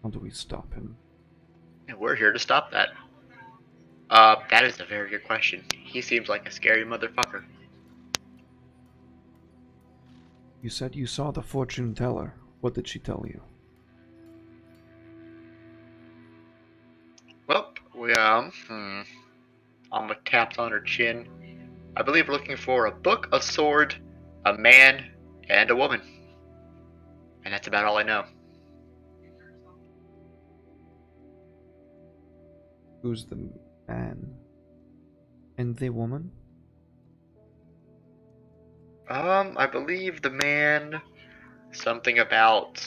How do we stop him? And we're here to stop that. That is a very good question. He seems like a scary motherfucker. You said you saw the fortune teller. What did she tell you? Well, Alma tapped on her chin. I believe we're looking for a book, a sword, a man, and a woman. And that's about all I know. Who's the man? And the woman? I believe the man, something about,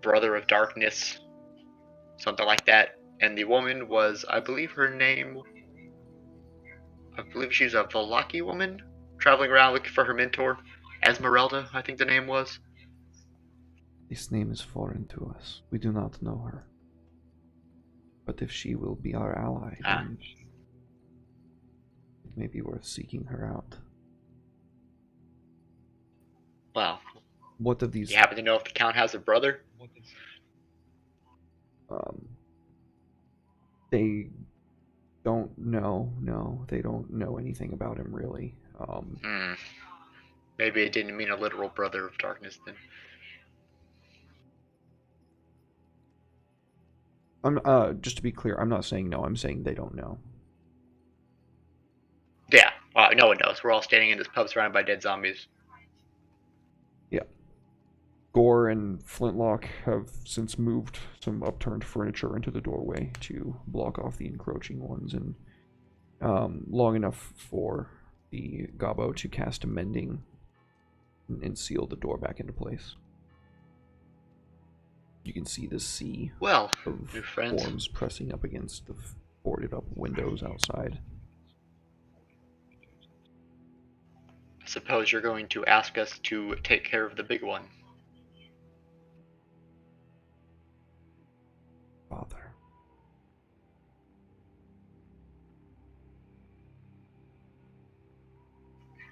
brother of darkness, something like that. And the woman was, I believe I believe she's a Valaki woman, traveling around looking for her mentor. Esmeralda, I think the name was. This name is foreign to us. We do not know her. But if she will be our ally, then it may be worth seeking her out. Well, What of these... you happen to know if the Count has a brother? They don't know. No, they don't know anything about him, really. Maybe it didn't mean a literal brother of darkness then. Just to be clear, I'm not saying no, I'm saying they don't know. Yeah, no one knows. We're all standing in this pub surrounded by dead zombies. Yeah. Gore and Flintlock have since moved some upturned furniture into the doorway to block off the encroaching ones, and long enough for the Gobbo to cast a mending and seal the door back into place. You can see the sea Well, of new friends. forms pressing up against the boarded up windows outside. I suppose you're going to ask us to take care of the big one. Father.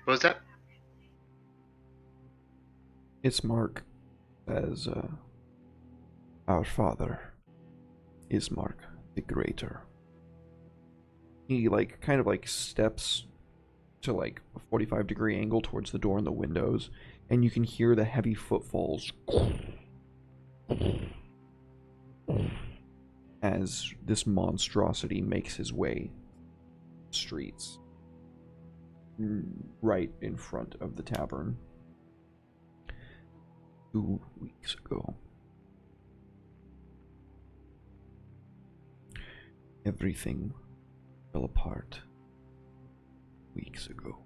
What was that? It's Mark as our father is Mark the Greater. He kind of steps to a 45-degree angle towards the door and the windows, and you can hear the heavy footfalls as this monstrosity makes his way streets right in front of the tavern. 2 weeks ago, everything fell apart. Weeks ago.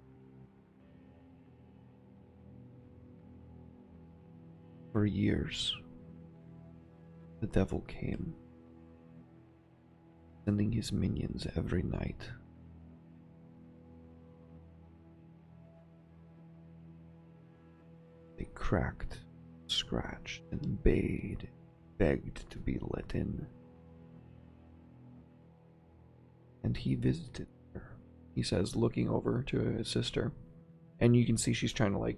For years, the devil came, sending his minions every night. They cracked, scratched, and begged to be let in. And he visited her, he says, looking over to his sister. And you can see she's trying to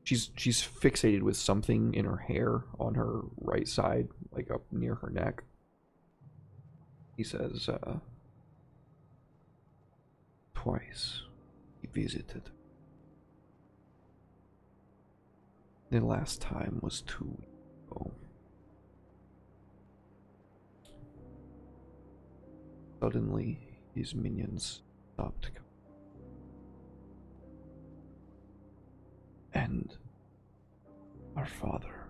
she's fixated with something in her hair on her right side, up near her neck. He says, twice he visited. The last time was 2 weeks ago. Suddenly, his minions stopped coming. And our father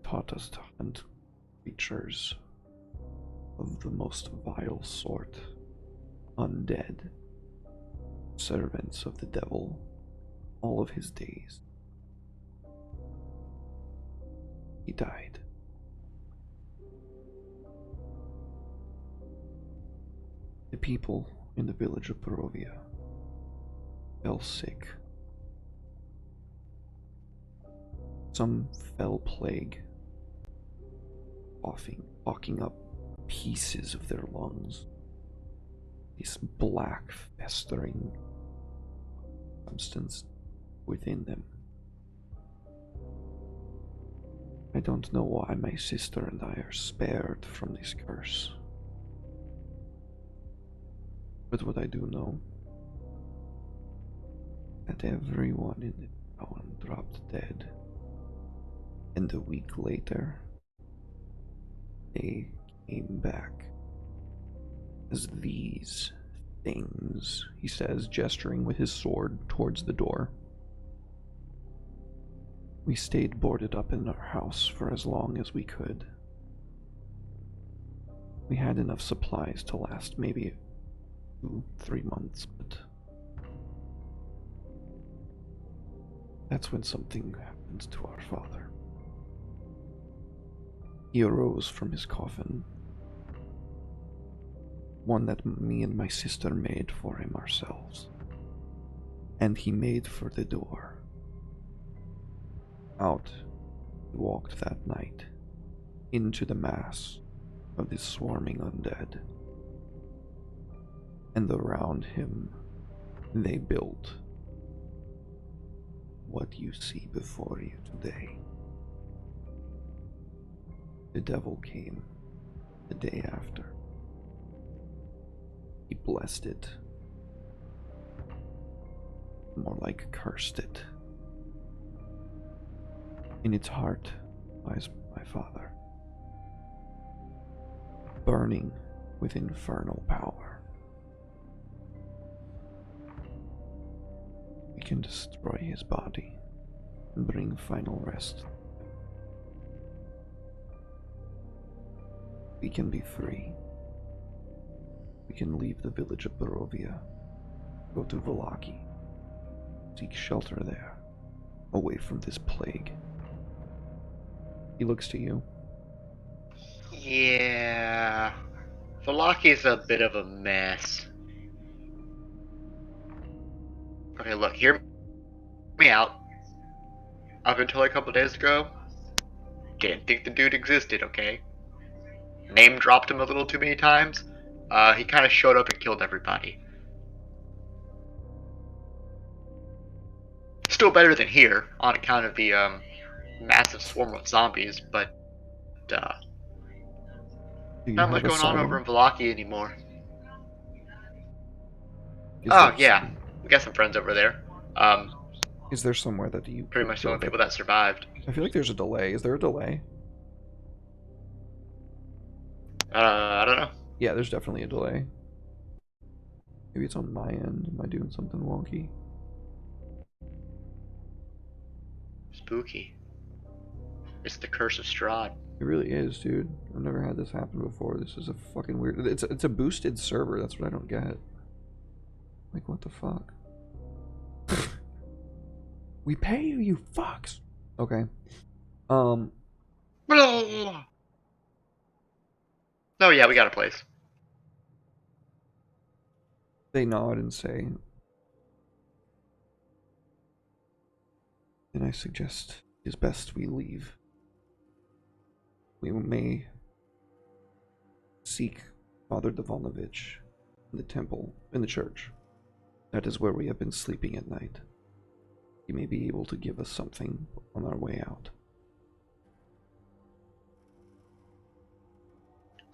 taught us to hunt creatures of the most vile sort, undead, servants of the devil, all of his days. He died. The people in the village of Barovia fell sick. Some fell plague, coughing up pieces of their lungs. This black, festering substance within them. I don't know why my sister and I are spared from this curse. But what I do know, that everyone in the town dropped dead. And a week later, they came back as these things, he says, gesturing with his sword towards the door. We stayed boarded up in our house for as long as we could. We had enough supplies to last maybe 2-3 months, but that's when something happened to our father. He arose from his coffin, one that me and my sister made for him ourselves, and he made for the door. Out he walked that night, into the mass of this swarming undead, and around him they built what you see before you today. The devil came the day after. He blessed it. More like cursed it. In its heart lies my father, burning with infernal power. We can destroy his body and bring final rest. We can be free. We can leave the village of Barovia, go to Vallaki, seek shelter there, away from this plague. He looks to you. Yeah. Valaki's a bit of a mess. Okay, look, hear me out. Up until a couple days ago, didn't think the dude existed, okay? Name dropped him a little too many times. He kind of showed up and killed everybody. Still better than here, on account of the massive swarm of zombies, but Do you not have much going on over asylum? in Vallaki anymore. Is Oh there yeah, we got some friends over there. is there somewhere that you Pretty could much the go only there? people that survived. I feel like there's a delay. Is there a delay? I don't know. Yeah, there's definitely a delay. Maybe it's on my end. Am I doing something wonky? Spooky. It's the curse of Strahd. It really is, dude. I've never had this happen before. This is a fucking weird. It's a boosted server. That's what I don't get. Like, what the fuck? We pay you, you fucks. Okay. Oh yeah, we got a place. They nod and say, and I suggest it is best we leave. We may seek Father Davanovich in the temple, in the church. That is where we have been sleeping at night. He may be able to give us something on our way out.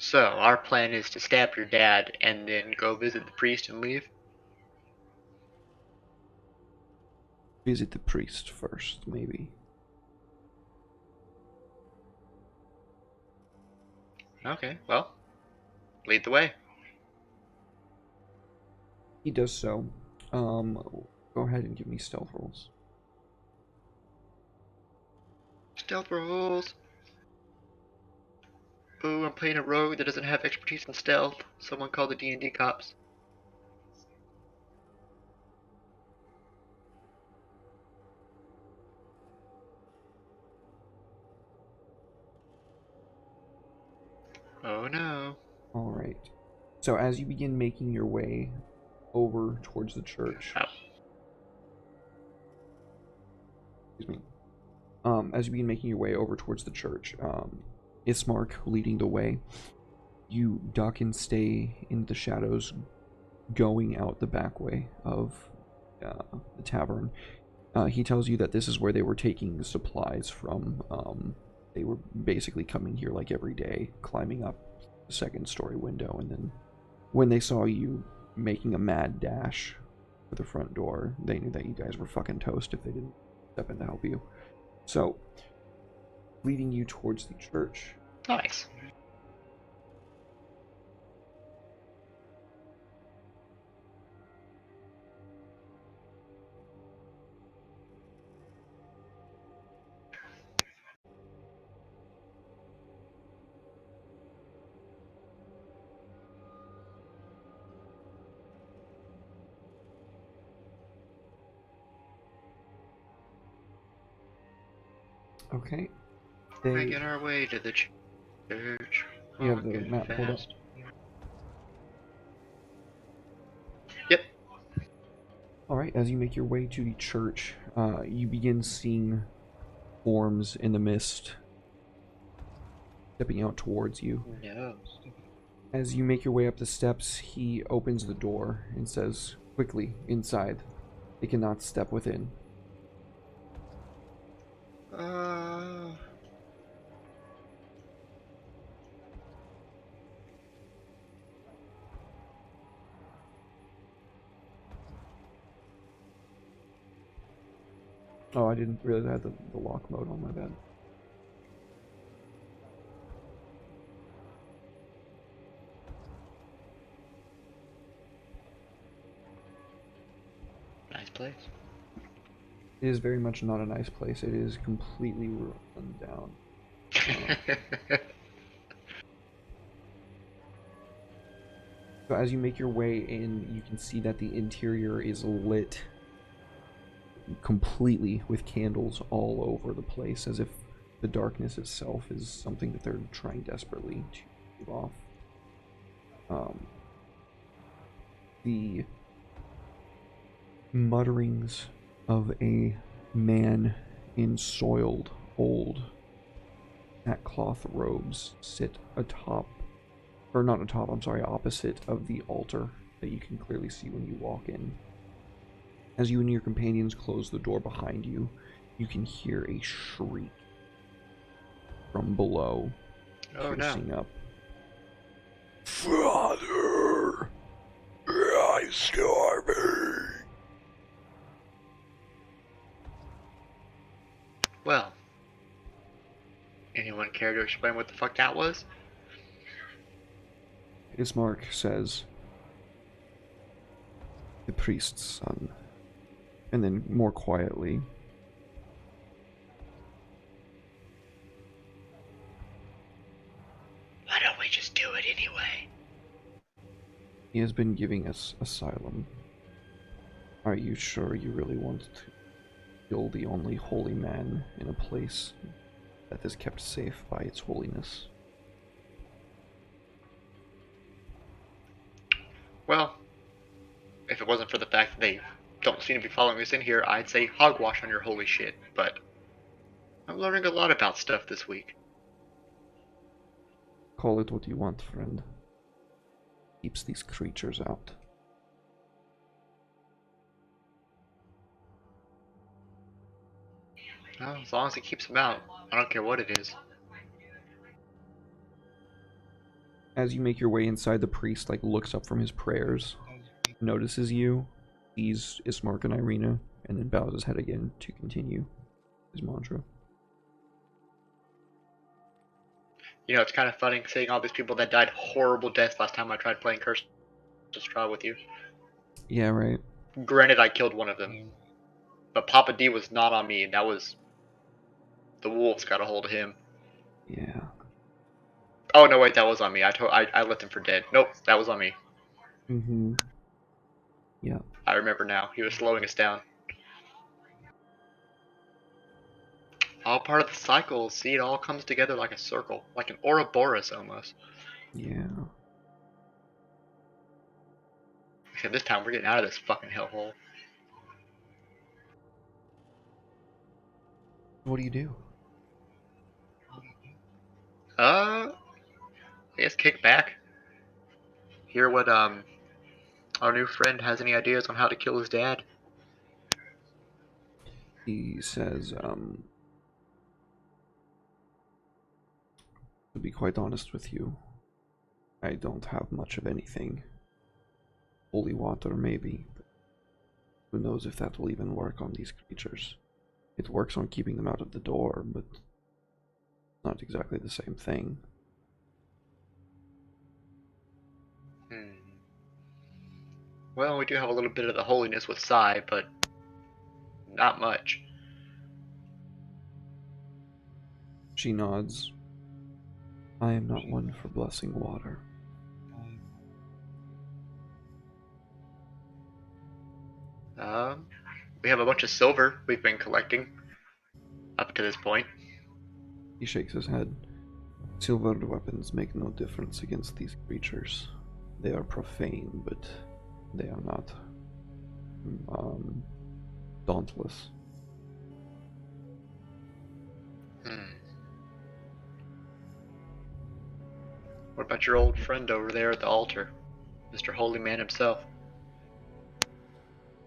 So, our plan is to stab your dad and then go visit the priest and leave? Visit the priest first, maybe. Okay, well, lead the way. He does so. Go ahead and give me stealth rolls. Stealth rolls. Ooh, I'm playing a rogue that doesn't have expertise in stealth. Someone call the D&D cops. Oh no. All right. So as you begin making your way over towards the church, Oh. excuse me. As you begin making your way over towards the church, Ismark leading the way, you duck and stay in the shadows, going out the back way of the tavern. He tells you that this is where they were taking supplies from. They were basically coming here like every day, climbing up the second story window, and then when they saw you making a mad dash for the front door, they knew that you guys were fucking toast if they didn't step in to help you. So, leading you towards the church. Nice. Okay. Making our way to the church. You have the Walking map pulled up? fast. Yep. Alright, as you make your way to the church, you begin seeing forms in the mist stepping out towards you. No. As you make your way up the steps, he opens the door and says, "Quickly, inside. They cannot step within." Uh. Oh, I didn't realize I had the lock mode on, my bad. Nice place. It is very much not a nice place. It is completely run down. So as you make your way in, you can see that the interior is lit completely with candles all over the place, as if the darkness itself is something that they're trying desperately to keep off. The mutterings of a man in soiled, old, sackcloth robes sit atop, or not atop, I'm sorry, opposite of the altar that you can clearly see when you walk in. As you and your companions close the door behind you, you can hear a shriek from below, Oh no. piercing up. Father, I'm starving. Well. Anyone care to explain what the fuck that was? Ismark says, "The priest's son." And then more quietly, Why don't we just do it anyway? "He has been giving us asylum. Are you sure you really want to kill the only holy man in a place that is kept safe by its holiness?" Well, if it wasn't for the fact that they don't seem to be following us in here, I'd say hogwash on your holy shit, but I'm learning a lot about stuff this week. "Call it what you want, friend. Keeps these creatures out." Well, as long as it keeps them out, I don't care what it is. As you make your way inside, the priest looks up from his prayers, notices you, sees Ismark and Irina, and then bows his head again to continue his mantra. You know, it's kind of funny seeing all these people that died horrible deaths last time I tried playing Curse of Strahd with you. Yeah, right. Granted, I killed one of them, but Papa D was not on me, and that was the wolves got a hold of him. Yeah. Oh no, wait, that was on me. I left him for dead. Nope, that was on me. Mm-hmm. Yeah. I remember now. He was slowing us down. All part of the cycle. See, it all comes together like a circle, like an Ouroboros almost. Yeah. Except this time we're getting out of this fucking hellhole. What do you do? I guess kick back. Hear what our new friend has any ideas on how to kill his dad. He says, to be quite honest with you, I don't have much of anything. Holy water, maybe. But who knows if that will even work on these creatures. It works on keeping them out of the door, but not exactly the same thing. Well, we do have a little bit of the holiness with Sai, but not much. She nods. I am not one for blessing water. We have a bunch of silver we've been collecting up to this point. He shakes his head. Silvered weapons make no difference against these creatures. They are profane, but they are not dauntless. What about your old friend over there at the altar, Mr. Holy Man himself?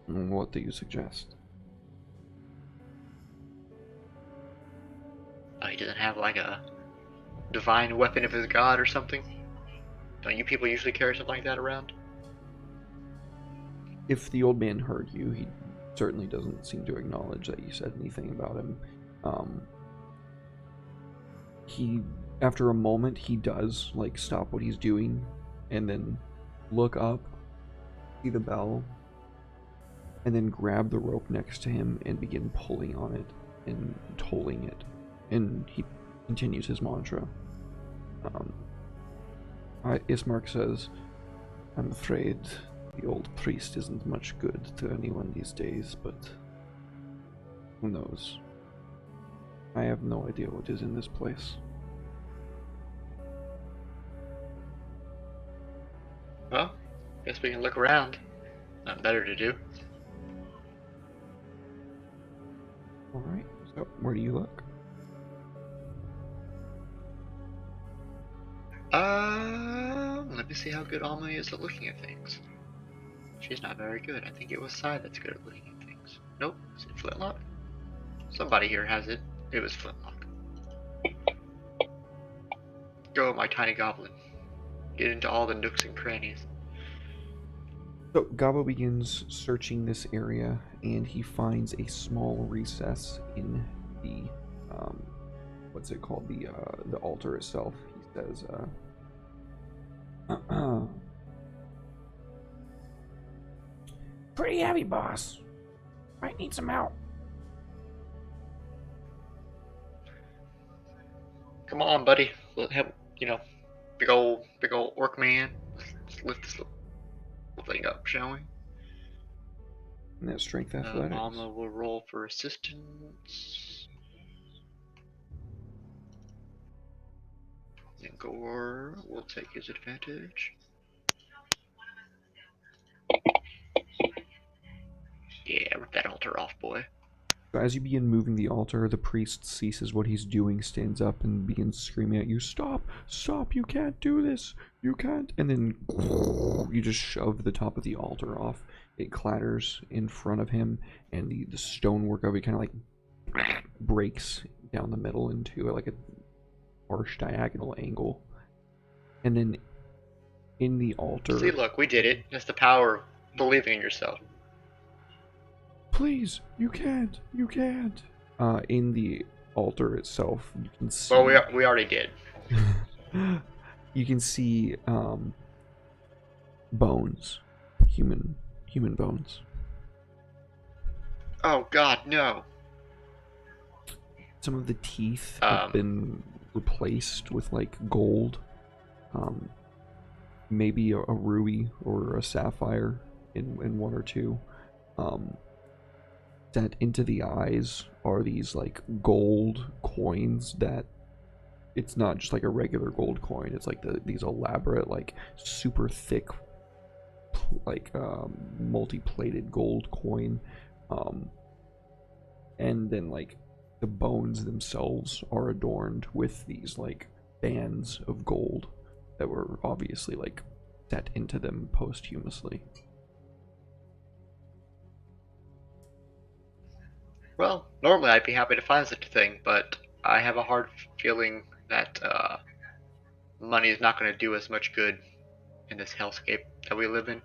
What do you suggest? Oh, he doesn't have like a divine weapon of his god or something? Don't you people usually carry something like that around? If the old man heard you, he certainly doesn't seem to acknowledge that you said anything about him. He, after a moment, he does like stop what he's doing and then look up, see the bell, and then grab the rope next to him and begin pulling on it and tolling it. And he continues his mantra. Ismark says, I'm afraid the old priest isn't much good to anyone these days, but who knows? I have no idea what is in this place. Well, guess we can look around. Nothing better to do. Alright, so where do you look? Let me see how good Alma is at looking at things. She's not very good. I think it was Sai that's good at looking at things. Nope, is it Flintlock? Somebody here has it. It was Flintlock. Go, my tiny goblin. Get into all the nooks and crannies. So Gabo begins searching this area, and he finds a small recess in the what's it called, the altar itself. He says, Pretty heavy, boss. Might need some help. Come on, buddy. Let have big old orc man. Let's lift this little thing up, shall we? and that strength athletics. Alma will roll for assistance. And Gore will take his advantage. Yeah, rip that altar off, boy. So as you begin moving the altar, the priest ceases what he's doing, stands up, and begins screaming at you, Stop! Stop! You can't do this! You can't! And then you just shove the top of the altar off. It clatters in front of him, and the stonework of it kind of like breaks down the middle into like a harsh diagonal angle. And then in the altar... See, look, we did it. That's the power of believing in yourself. Please, you can't. You can't. In the altar itself, you can see... Well, we already did. You can see bones, human human bones. Oh God, no. Some of the teeth have Um, been replaced with like gold, maybe a ruby or a sapphire in one or two. Set into the eyes are these like gold coins that it's not just like a regular gold coin. It's like these elaborate, like super thick, like multi-plated gold coin. And then like the bones themselves are adorned with these like bands of gold that were obviously like set into them posthumously. well, normally I'd be happy to find such a thing, but I have a hard feeling that money is not going to do us much good in this hellscape that we live in.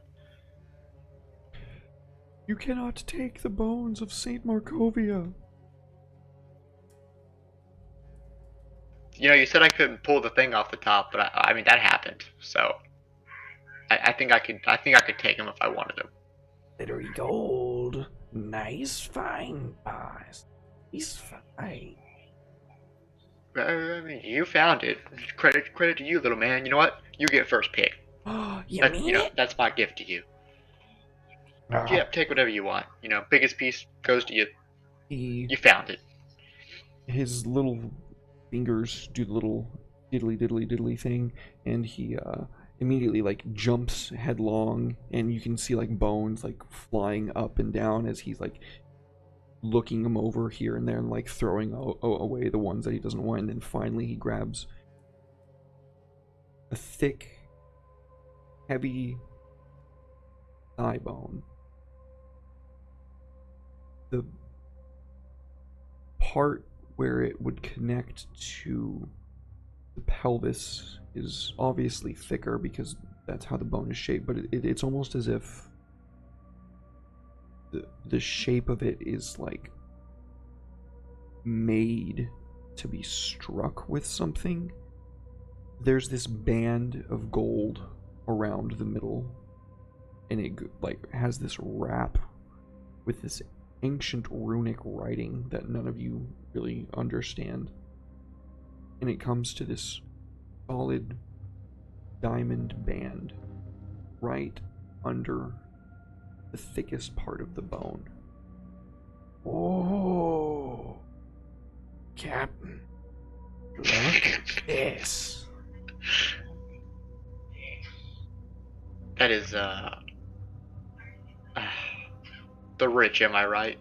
You cannot take the bones of Saint Markovia. You know, you said I couldn't pull the thing off the top, but I mean that happened. So I think I could. I think I could take him if I wanted him. Glittery gold. Nice find, boss. He's fine. I mean, you found it. Credit to you, little man. You know what? You get first pick. You That, mean it? that's my gift to you. Ah, Yeah, take whatever you want. You know, biggest piece goes to you. He You found it. his little fingers do the little diddly diddly diddly thing, and he immediately like jumps headlong, and you can see like bones like flying up and down as he's like looking them over here and there and like throwing away the ones that he doesn't want. And then finally he grabs a thick, heavy thigh bone. The part where it would connect to the pelvis is obviously thicker because that's how the bone is shaped, but it's almost as if the shape of it is like made to be struck with something. There's this band of gold around the middle, and it like has this wrap with this ancient runic writing that none of you really understand, and it comes to this solid diamond band right under the thickest part of the bone. oh, Captain, look at this. That is the rich, am I right?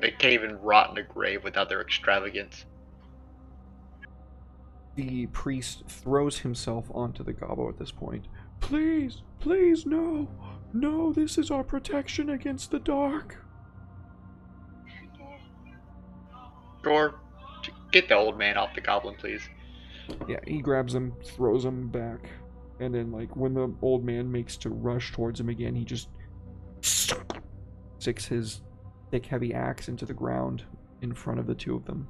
They can't even rot in a grave without their extravagance. The priest throws himself onto the gobbo at this point. Please, please, no! No, this is our protection against the dark! Or get the old man off the goblin, please. Yeah, he grabs him, throws him back, and then, like, when the old man makes to rush towards him again, he just sticks his thick, heavy axe into the ground in front of the two of them.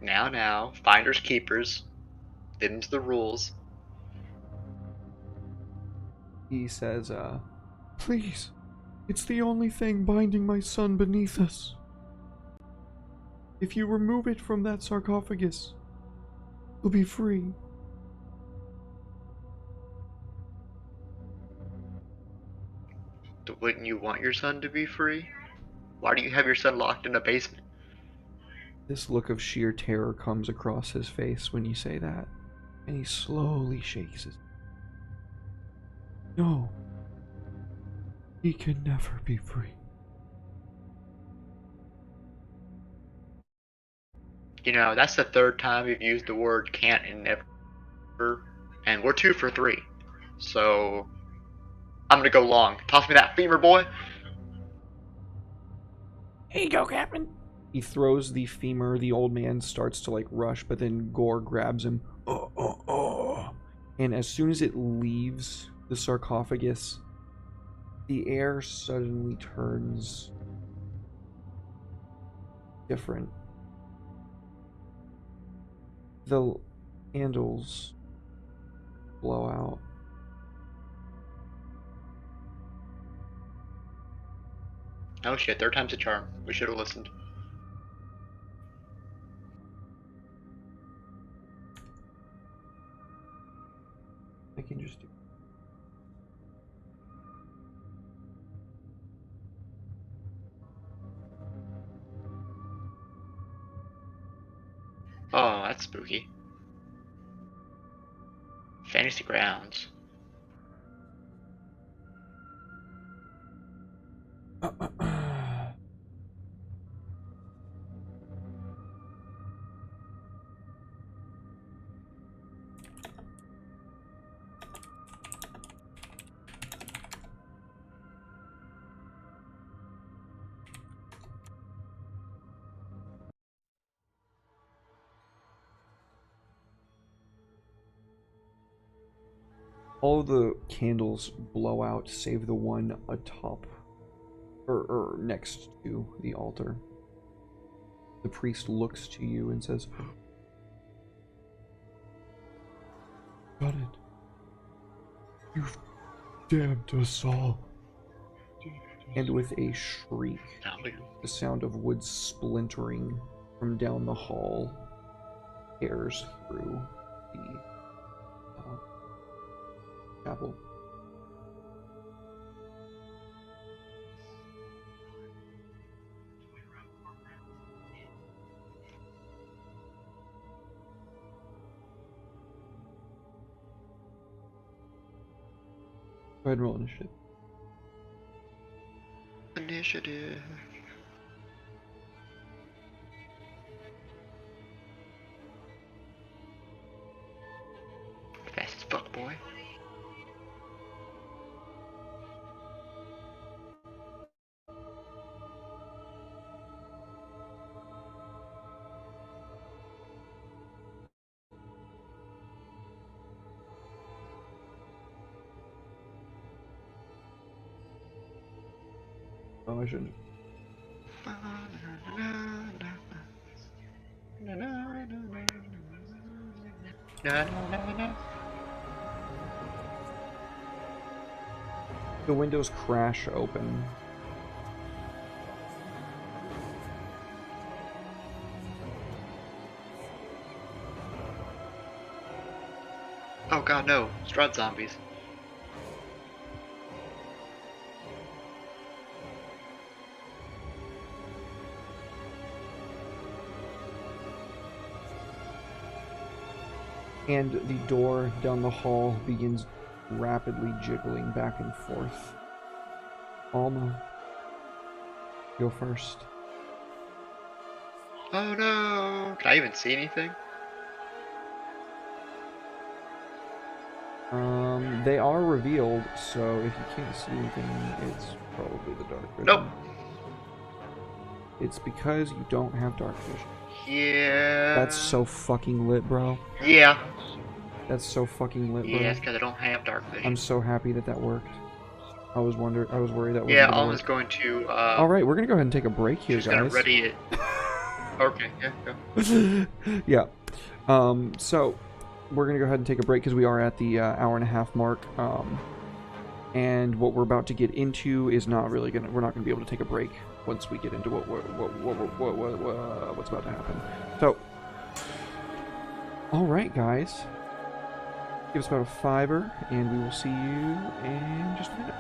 Now, finders keepers. Them's the rules. He says, please, it's the only thing binding my son beneath us. If you remove it from that sarcophagus, he'll be free. Wouldn't you want your son to be free? Why do you have your son locked in a basement? This look of sheer terror comes across his face when you say that, and he slowly shakes his. No, he can never be free. You know, that's the third time you've used the word can't and never, and we're 2 for 3. So, I'm gonna go long. Toss me that femur, boy. Here you go, Captain. He throws the femur, the old man starts to like rush, but then Gore grabs him. And as soon as it leaves the sarcophagus, the air suddenly turns different. The candles blow out. Oh shit, third time's a charm. We should have listened. I can just do. Oh, that's spooky. Fantasy grounds. All the candles blow out save the one atop or next to the altar. The priest looks to you and says, "Got it. You've damned us all." And with a shriek, the sound of wood splintering from down the hall tears through the chapel. Go ahead and roll initiative. Initiative. Fast as fuck, boy. Oh, I shouldn't. The windows crash open. Oh god, no. Strahd zombies. And the door down the hall begins rapidly jiggling back and forth. Alma, go first. Oh no! Can I even see anything? They are revealed, so if you can't see anything, it's probably the dark vision. Nope. It's because you don't have dark vision. Yeah. That's so fucking lit, bro. Yeah. That's so fucking lit, bro. Yeah, it's because I don't have dark vision. I'm so happy that that worked. I was worried that wasn't Yeah, gonna Alma's work. going to. All right, we're gonna go ahead and take a break here, she's guys. gonna ready it. Okay, yeah, go. Yeah. So we're gonna go ahead and take a break because we are at the hour and a half mark. And what we're about to get into is not really gonna. We're not gonna be able to take a break once we get into what's about to happen. So, all right, guys. Give us about a $5, and we will see you in just a minute.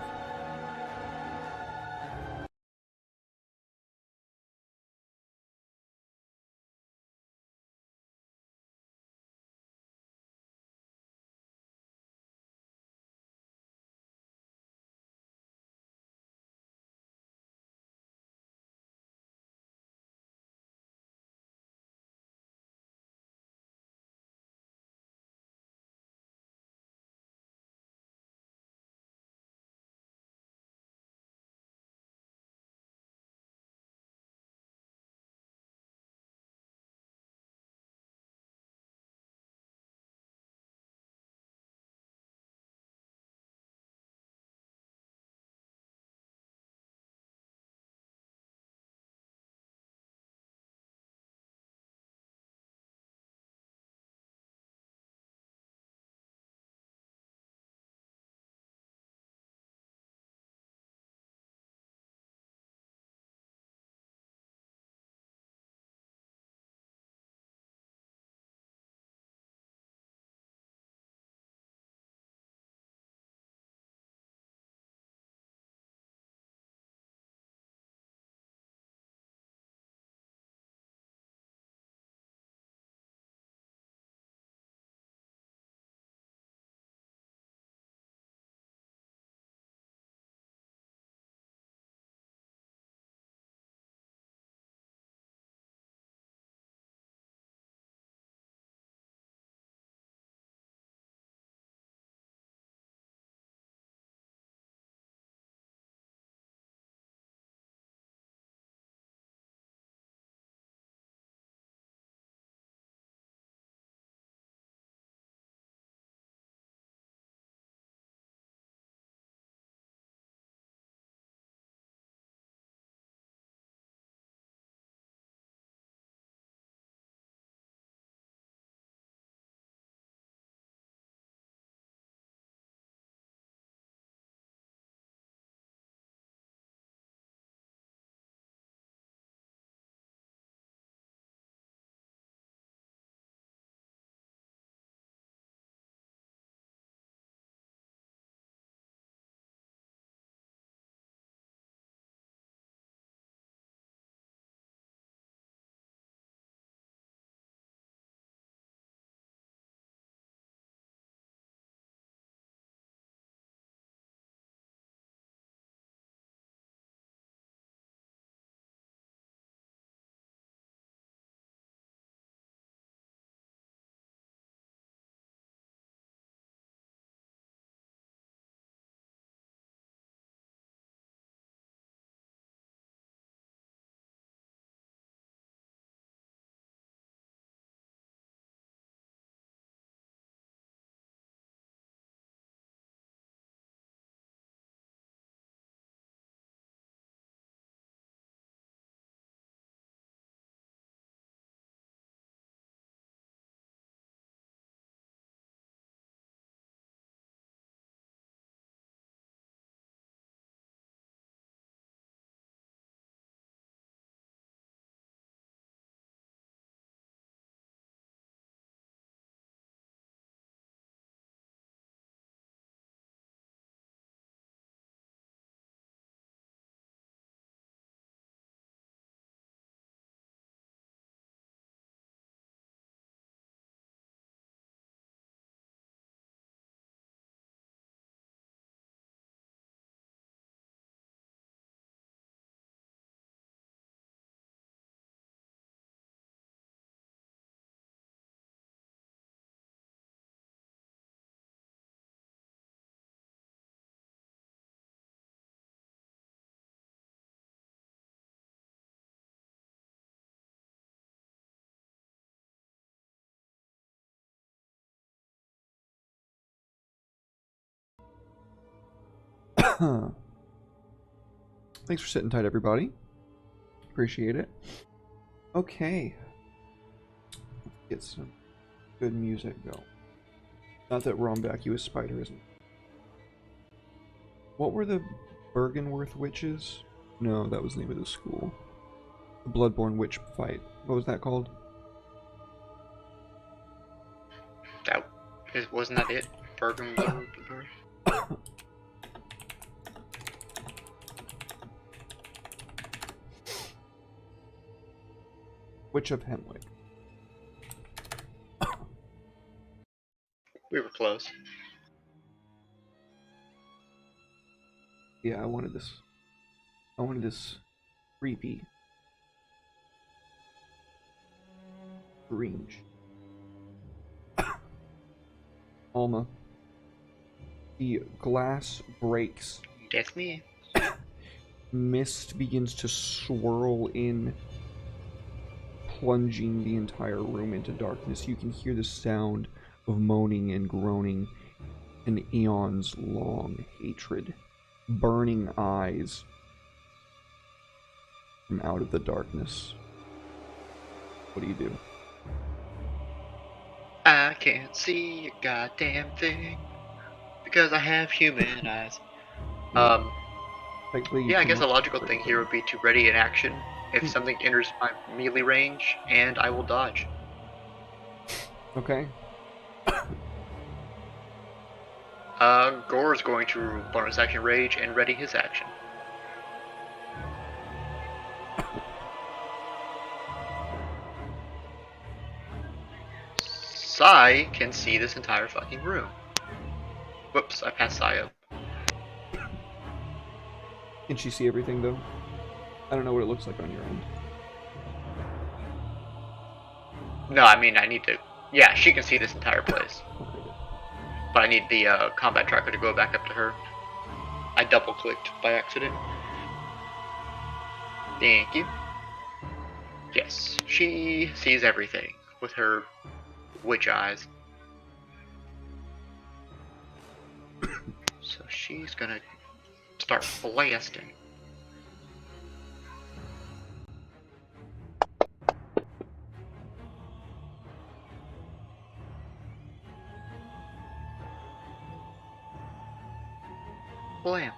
Thanks for sitting tight, everybody. Appreciate it. Okay. Let's get some good music going. Not that Romvacuous Spider isn't. What were the Bergenworth witches? No, that was the name of the school. The Bloodborne witch fight. What was that called? Wasn't that it? Bergen. Witch of Hemwick. We were close. Yeah, I wanted this. I wanted this creepy range. Alma. The glass breaks. That's me. Mist begins to swirl in, plunging the entire room into darkness. You can hear the sound of moaning and groaning, and eons long hatred. Burning eyes from out of the darkness. What do you do? I can't see a goddamn thing because I have human eyes. Technically, Yeah, I guess a cannot logical break thing it. here would be to ready an action if something enters my melee range, and I will dodge. Okay. Gore's going to bonus action rage and ready his action. Sai can see this entire fucking room. Whoops, I passed Sai up. Can she see everything, though? I don't know what it looks like on your end. No, I mean, I need to... Yeah, she can see this entire place. Okay, good. But I need the combat tracker to go back up to her. I double-clicked by accident. Thank you. Yes, she sees everything with her witch eyes. So she's gonna start blasting. Blam.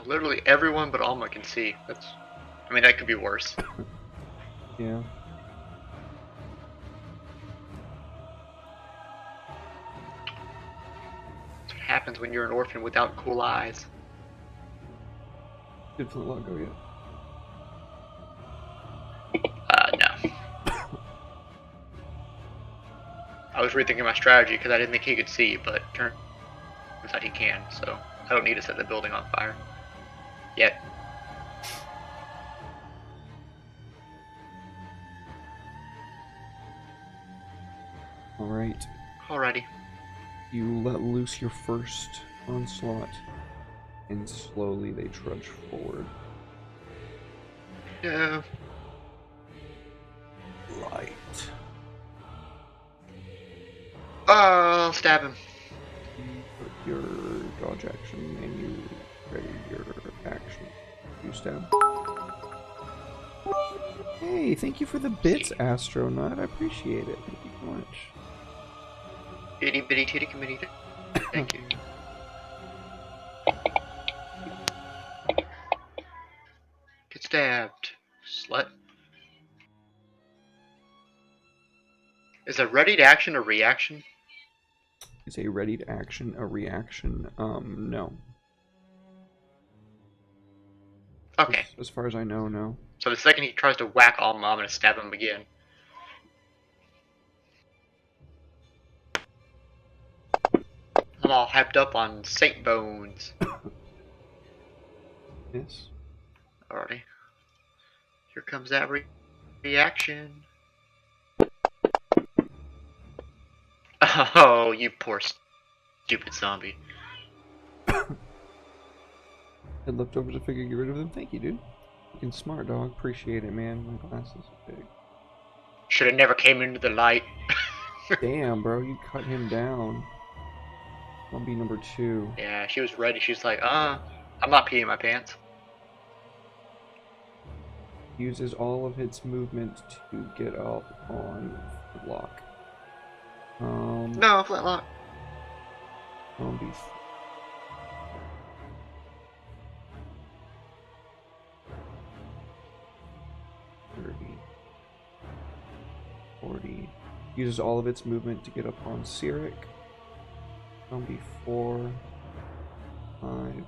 Literally everyone but Alma can see. I mean, that could be worse. Yeah. That's what happens when you're an orphan without cool eyes. Did Flintlock go yet? No. I was rethinking my strategy because I didn't think he could see, but turns out he can, so I don't need to set the building on fire. Yet. Alright. Alrighty. You let loose your first onslaught, and slowly they trudge forward. No. Light. I'll stab him. You put your dodge action, and you ready your action. You stab. Hey, thank you for the bits, Astronaut. I appreciate it. Thank you so much. Itty bitty titty committee. Thank you. Get stabbed, slut. Is a ready to action a reaction? Is a ready to action a reaction? No. Okay. As far as I know, no. So the second he tries to whack Alma, I'm gonna stab him again. I'm all hyped up on Saint Bones. Yes. Alrighty. Here comes that reaction. Oh, you poor stupid zombie. Had leftovers to figure get rid of them. Thank you, dude. Fucking smart, dog. Appreciate it, man. My glasses are big. Should have never came into the light. Damn, bro, you cut him down. Zombie number 2. Yeah, she was ready. She's like, I'm not peeing my pants. Uses all of its movement to get up on the block. No, Flintlock. Zombie. 30. 40. Uses all of its movement to get up on Cyric. Zombie 4. 5.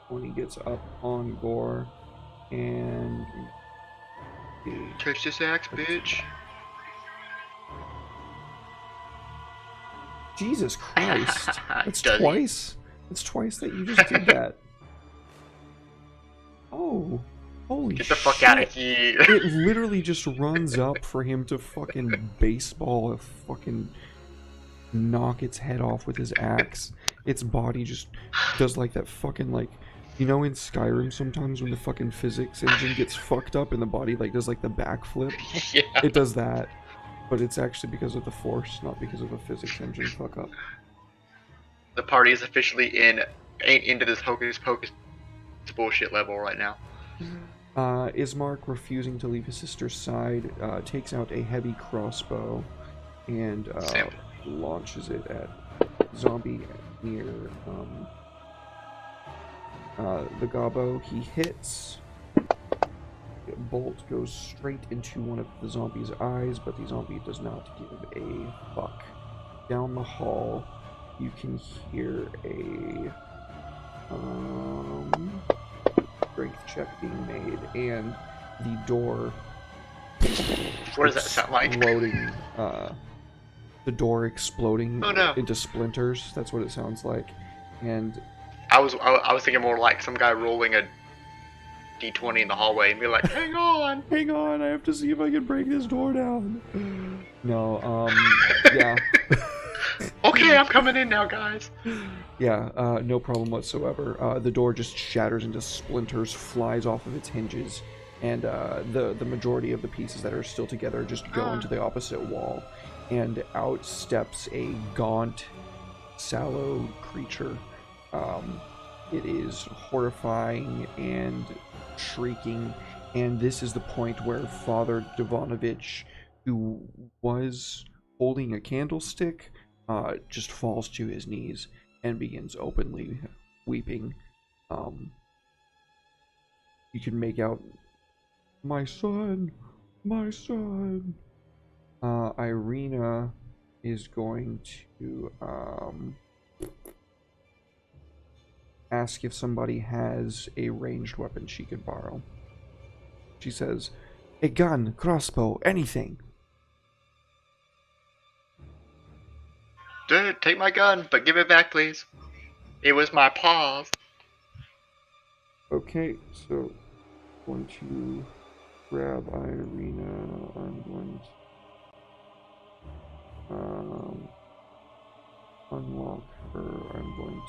20 gets up on Gore. And... Touch this axe, bitch. Jesus Christ. That's Does he? twice. That's twice that you just did that. Oh. Holy shit. Get the fuck out of here. It literally just runs up for him to fucking baseball a fucking knock its head off with his axe. Its body just does like that fucking like, you know in Skyrim sometimes when the fucking physics engine gets fucked up and the body like does like the backflip? Yeah. It does that. But it's actually because of the force, not because of a physics engine fuck up. The party is officially into this hocus pocus bullshit level right now. Ismark, refusing to leave his sister's side, takes out a heavy crossbow and launches it at zombie near the gobbo. He hits. A bolt goes straight into one of the zombie's eyes, but the zombie does not give a fuck. Down the hall, you can hear a strength check being made, and the door. What does that sound like? Exploding. The door exploding Oh, no. into splinters. That's what it sounds like. And I was thinking more like some guy rolling a D20 in the hallway and be like, hang on. hang on, I have to see if I can break this door down. No, yeah. Okay, I'm coming in now, guys. Yeah, no problem whatsoever. The door just shatters into splinters, flies off of its hinges, and the majority of the pieces that are still together just go into the opposite wall. And out steps a gaunt, sallow creature. It is horrifying and shrieking, and this is the point where Father Devonovich, who was holding a candlestick, just falls to his knees and begins openly weeping. You can make out, "My son, my son." Irina is going to ask if somebody has a ranged weapon she could borrow. She says, "A gun, crossbow, anything." Dude, take my gun, but give it back, please. It was my paws. Okay, so I'm going to grab Irina. I'm going to unlock her. I'm going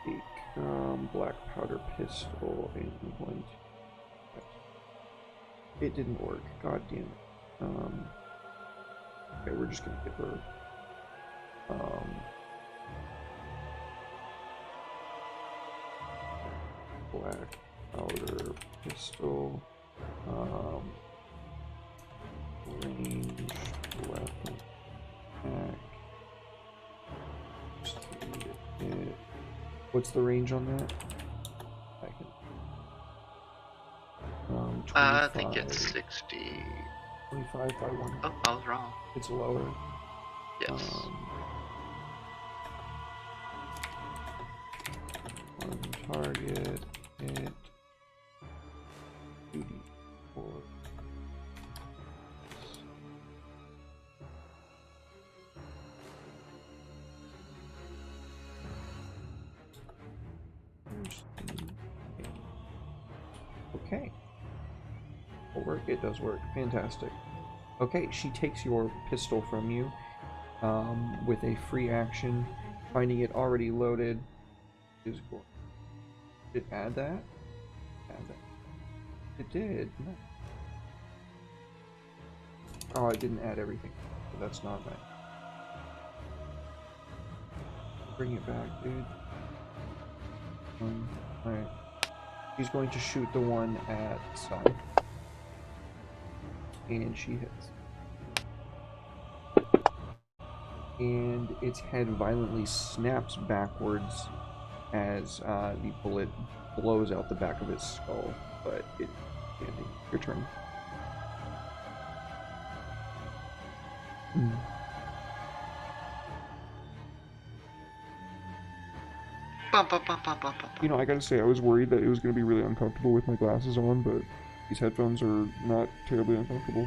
to take black powder pistol, and I'm going to... It didn't work. God damn it. Okay, we're just gonna give her black powder pistol, ranged weapon attack. Just need to hit. What's the range on that? I can. 25. I think it's 60. 25 by 1. Oh, I was wrong. It's lower. Yes. On target, hit 2d4. Okay. Will work. It does work. Fantastic. Okay, she takes your pistol from you with a free action, finding it already loaded. is going. Did it add that? Add that. It did. No. Oh, it didn't add everything. So that's not right. Bring it back, dude. Alright. He's going to shoot the one at side. And she hits. And its head violently snaps backwards as the bullet blows out the back of its skull. But it... Andy, your turn. Bum, bum, bum, bum, bum, bum. You know, I gotta say, I was worried that it was gonna be really uncomfortable with my glasses on, but these headphones are not terribly uncomfortable.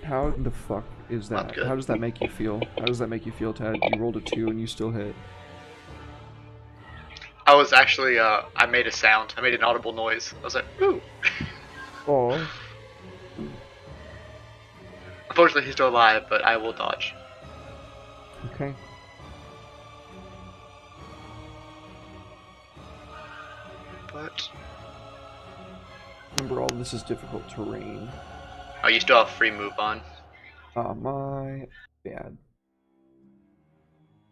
How the fuck is that? Good. How does that make you feel? How does that make you feel, Ted? You rolled a 2 and you still hit. I was actually, I made a sound. I made an audible noise. I was like, ooh. Oh. Unfortunately, he's still alive, but I will dodge. Okay. But... Remember, all this is difficult terrain. Oh, you still have free move on. My bad.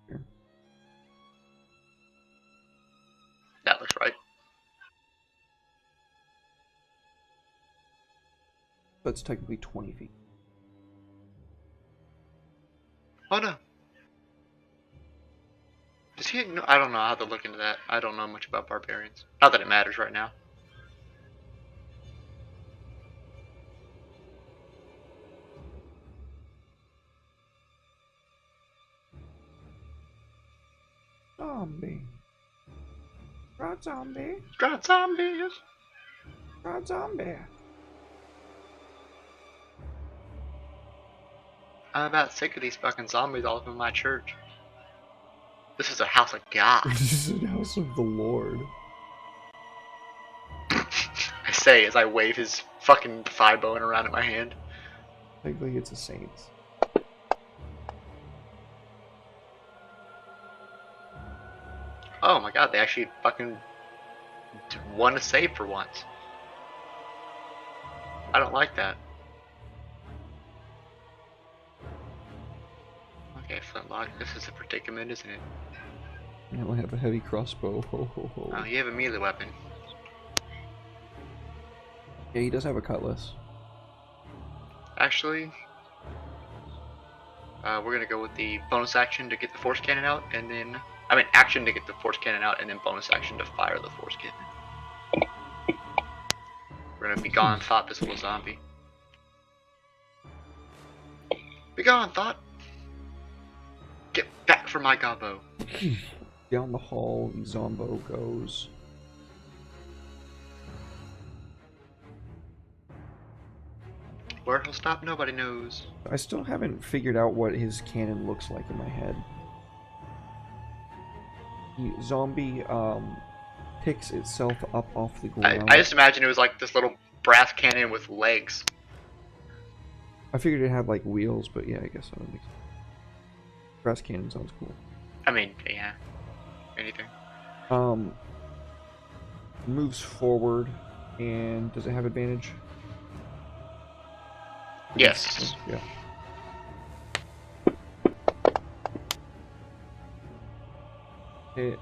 Here. That looks right. That's technically 20 feet. Oh no. Does he ignore? I don't know. I have to look into that. I don't know much about barbarians. Not that it matters right now. Zombie. Strahd zombie. Strahd zombies. Strahd zombie. I'm about sick of these fucking zombies all up in my church. This is a house of God. This is the house of the Lord. I say as I wave his fucking thigh bone around in my hand. Technically, it's a saint's. Oh my god, they actually fucking won a save for once. I don't like that. Okay, Flintlock, this is a predicament, isn't it? Now I have a heavy crossbow. Ho ho ho. Oh, you have a melee weapon. Yeah, he does have a cutlass. Actually, we're gonna go with the bonus action to get the force cannon out, and then action to get the force cannon out, and then bonus action to fire the force cannon. We're gonna be gone, thought, this little zombie. Be gone, thought. Get back from my gobbo. Down the hall, the zombo goes. Where he'll stop, nobody knows. I still haven't figured out what his cannon looks like in my head. The zombie picks itself up off the ground. I just imagine it was like this little brass cannon with legs. I figured it had like wheels, but yeah, I guess that would make sense. Brass cannon sounds cool. I mean, yeah. Anything. Moves forward, and does it have advantage? Yes. Yeah. Hit.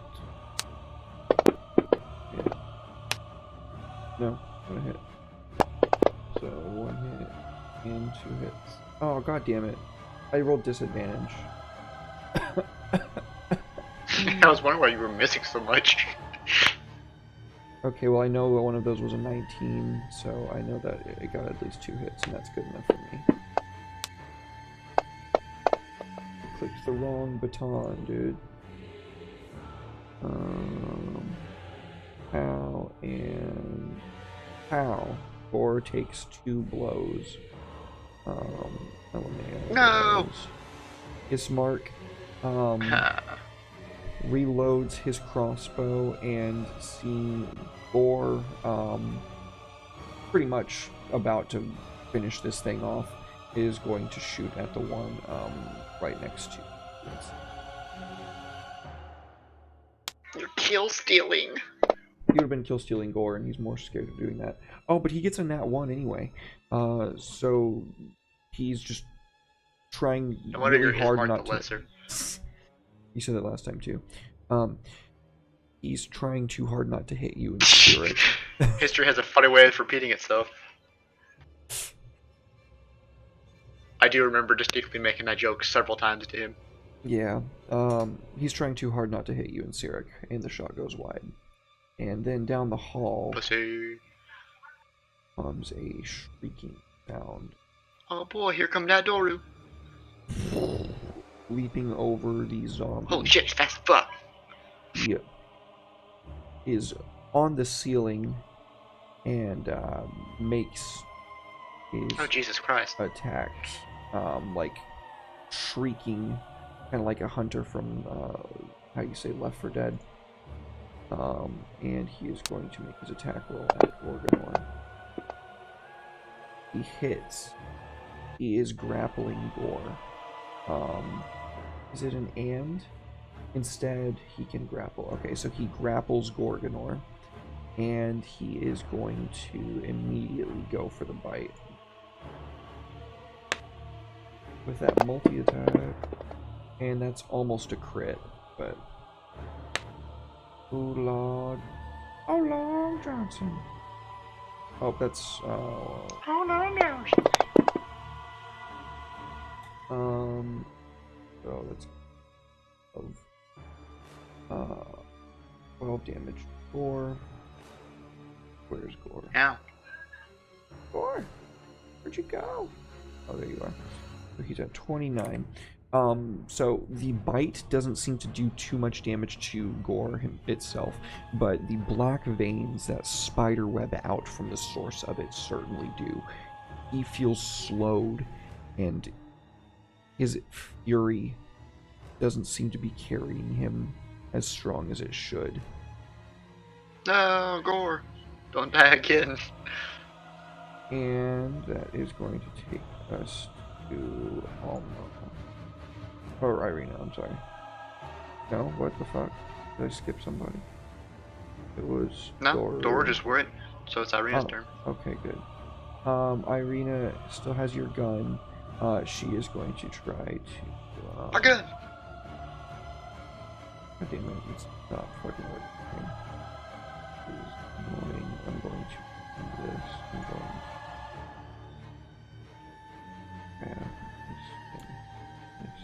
Hit. No, not a hit. So 1 hit and 2 hits. Oh, god damn it. I rolled disadvantage. I was wondering why you were missing so much. Okay, well I know that one of those was a 19, so I know that it got at least 2 hits, and that's good enough for me. Clicked the wrong baton, dude. Pow and pow. Thor takes 2 blows. LMAO No! blows. Ismark reloads his crossbow, and seeing Thor pretty much about to finish this thing off, is going to shoot at the one right next to it. kill stealing. He would have been kill stealing Gore, and he's more scared of doing that. Oh, but he gets a nat 1 anyway. So he's just trying No wonder really you're hard Ismark not the Lesser. to. You said that last time too. He's trying too hard not to hit you and steer it. History has a funny way of repeating itself. I do remember distinctly making that joke several times to him. Yeah. He's trying too hard not to hit you and Sirik, and the shot goes wide. And then down the hall Pussy. comes a shrieking sound. Oh boy, here come that Doru. Leaping over the zombie. Holy shit, it's fast as fuck. He is on the ceiling and makes his Oh Jesus Christ. attacks like shrieking, kind of like a hunter from how you say Left 4 Dead. And he is going to make his attack roll at Gorgonor. He hits. He is grappling Gore. Is it an and? Instead, he can grapple. Okay, so he grapples Gorgonor, and he is going to immediately go for the bite. With that multi-attack, and that's almost a crit, but... Oh, Lord. Oh, Lord Johnson. Oh, that's, Oh no, no. So that's of 12 damage. Gore. Where's Gore? Ow. Gore! Where'd you go? Oh, there you are. So he's at 29. So the bite doesn't seem to do too much damage to Gore itself, but the black veins that spider web out from the source of it certainly do. He feels slowed, and his fury doesn't seem to be carrying him as strong as it should. No, Gore. Don't die again. And that is going to take us to Alma. Or Irina, I'm sorry. No, what the fuck? Did I skip somebody? It was No, Dora just went, so it's Irina's turn. Okay, good. Irina still has your gun. She is going to try to... My gun! God damn it, it's not fucking working. This is annoying. I'm going to do this. I'm going to grab this thing. This.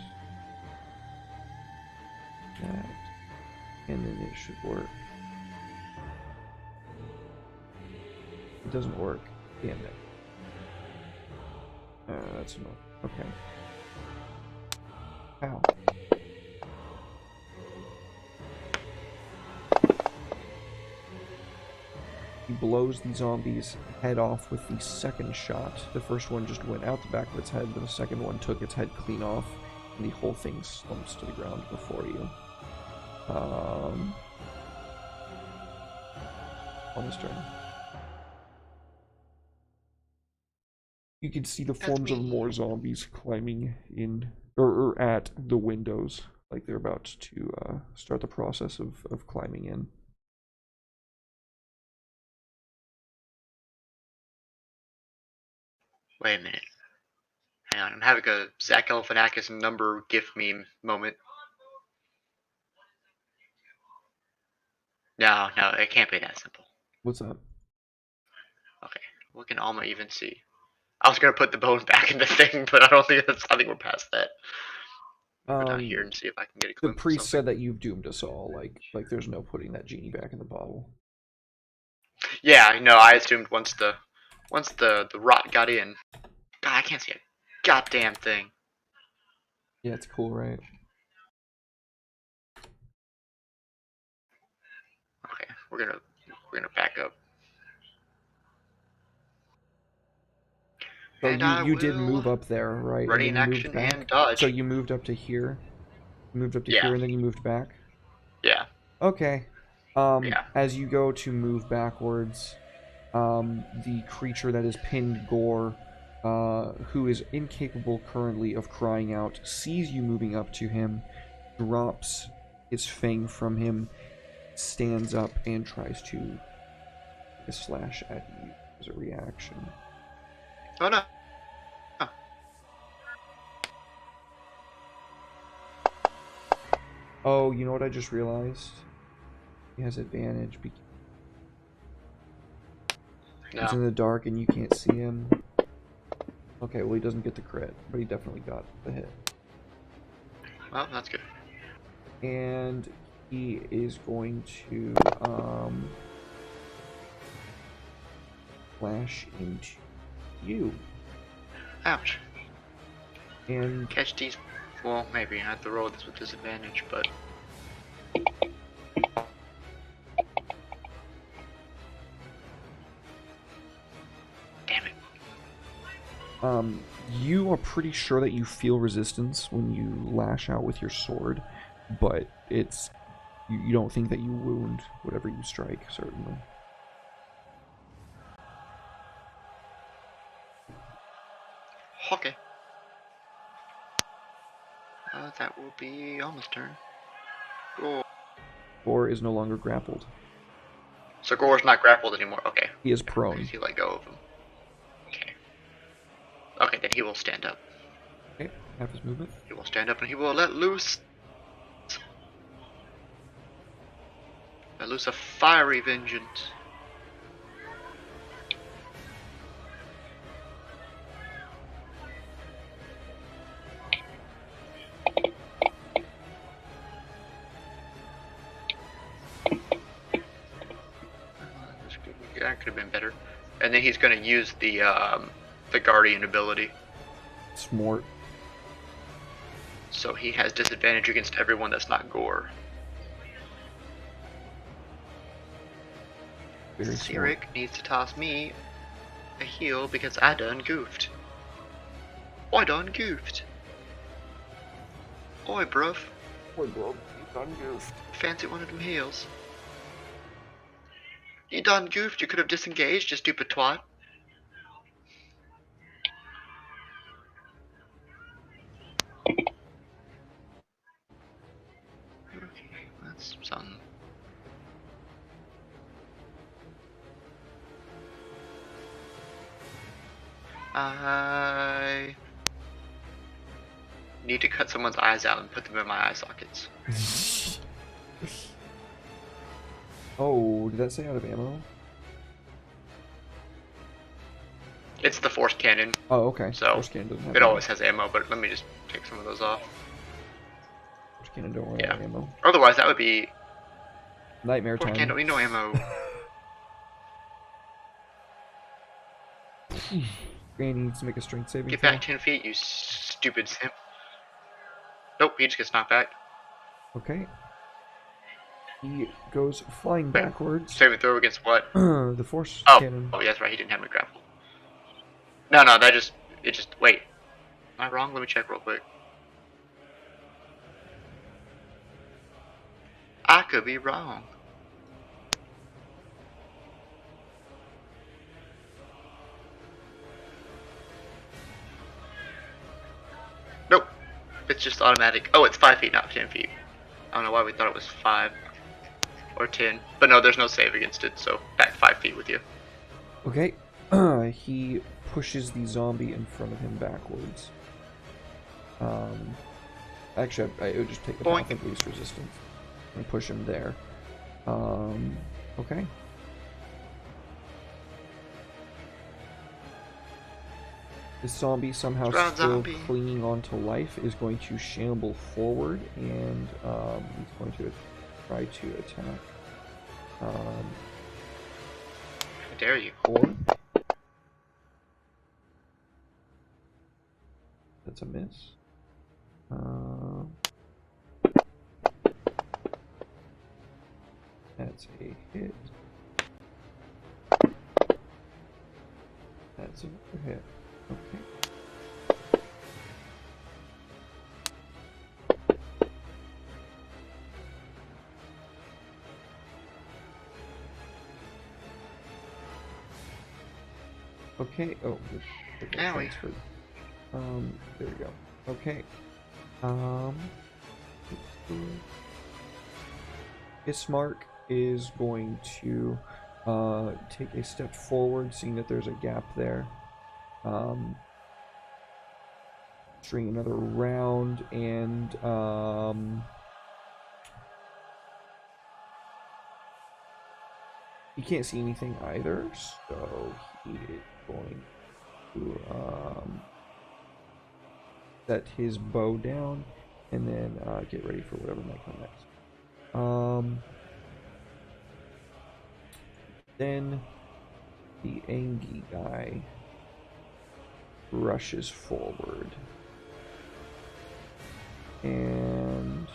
That. And then it should work. It doesn't work. Damn it. That's enough. Okay. Ow. He blows the zombie's head off with the second shot. The first one just went out the back of its head, but the second one took its head clean off, and the whole thing slumps to the ground before you. On his turn. You can see the forms of more zombies climbing in, or at the windows, like they're about to start the process of climbing in. Wait a minute. Hang on, I'm having a Zach Galifianakis number GIF meme moment. No, it can't be that simple. What's up? Okay, what can Alma even see? I was gonna put the bone back in the thing, but I think we're past that. Go down here and see if I can get a The glimpse. priest said that you've doomed us all. Like there's no putting that genie back in the bottle. Yeah, no, I assumed once the rot got in. God, I can't see a goddamn thing. Yeah, it's cool, right? Okay, we're gonna back up. So And you did move up there, right? Ready and in then you action moved back? and dodge. So you moved up to here. You moved up to Yeah. here, and then you moved back. Yeah. Okay. Yeah. As you go to move backwards, the creature that is pinned Gore, who is incapable currently of crying out, sees you moving up to him, drops his fang from him, stands up and tries to slash at you as a reaction. Oh no. Oh. Oh, you know what I just realized? He has advantage because he's in No. the dark and you can't see him. Okay, well he doesn't get the crit, but he definitely got the hit. Well, that's good. And he is going to flash into you. Ouch. And Catch these. Well, maybe I have to roll this with disadvantage, but damn it. you are pretty sure that you feel resistance when you lash out with your sword, but it's you don't think that you wound whatever you strike, certainly. Okay. That will be Alma's turn. Gore. Or is no longer grappled. So Gore's not grappled anymore. Okay. He is prone. Because he let go of him. Okay. Okay, then he will stand up. Okay, half his movement. He will stand up and he will let loose. Let loose a fiery vengeance. That could have been better. And then he's going to use the Guardian ability. Smart. So he has disadvantage against everyone that's not Gore. Very smart. Sirik needs to toss me a heal because I done goofed. I done goofed. Oi, bruv. Boy, bro, you done goofed. Fancy one of them heals. You done goofed. You could have disengaged, you stupid twat. Okay, that's something. I need to cut someone's eyes out and put them in my eye sockets. Oh, did that say out of ammo? It's the force cannon. Oh, okay. So, Force cannon doesn't have It ammo. always has ammo, but let me just take some of those off. Force cannon don't run Yeah. out of ammo. Otherwise, that would be Nightmare force time. cannon don't need no ammo. Granny needs to make a strength saving Get throw. back 10 feet, you stupid simp. Nope, he just gets knocked back. Okay. He goes flying backwards. Saving throw against what? The force Oh, cannon. oh, yeah, that's right, he didn't have me grappled. No, that just, wait. Am I wrong? Let me check real quick. I could be wrong. Nope. It's just automatic. Oh, it's 5 feet, not 10 feet. I don't know why we thought it was 5 or 10. But no, there's no save against it, so back 5 feet with you. Okay. He pushes the zombie in front of him backwards. Actually, it would just take the path of least resistance and push him there. Okay. This zombie, somehow Strahd still zombie. clinging on to life, is going to shamble forward, and he's going to try to attack. How dare you? 4. That's a miss. That's a hit. That's another hit. Okay. Okay. Oh, this Owie. transferred. There we go. Okay. Ismark is going to take a step forward, seeing that there's a gap there. String another round, and he can't see anything either, so he is going to set his bow down and then get ready for whatever might come next. Then the Angie guy rushes forward, and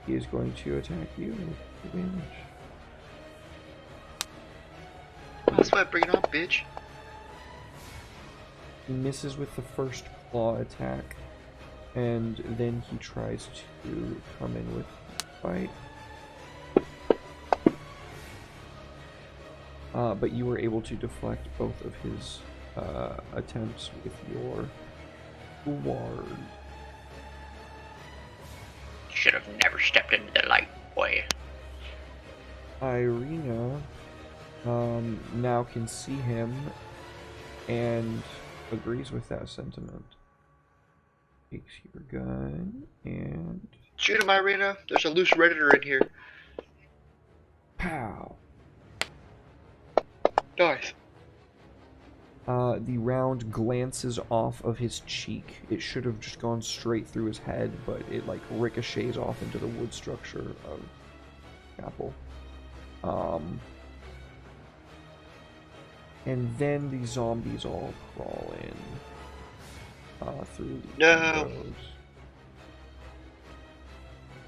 he is going to attack you with advantage. That's why bring it on, bitch. He misses with the first claw attack, and then he tries to come in with fight. But you were able to deflect both of his attempts with your ward. Should have never stepped into the light, boy. Irina now can see him and agrees with that sentiment. Takes your gun and Shoot him, Irina. There's a loose redditor in here. pow! Nice. The round glances off of his cheek. It should have just gone straight through his head, but it like ricochets off into the wood structure of Apple. And then the zombies all crawl in through the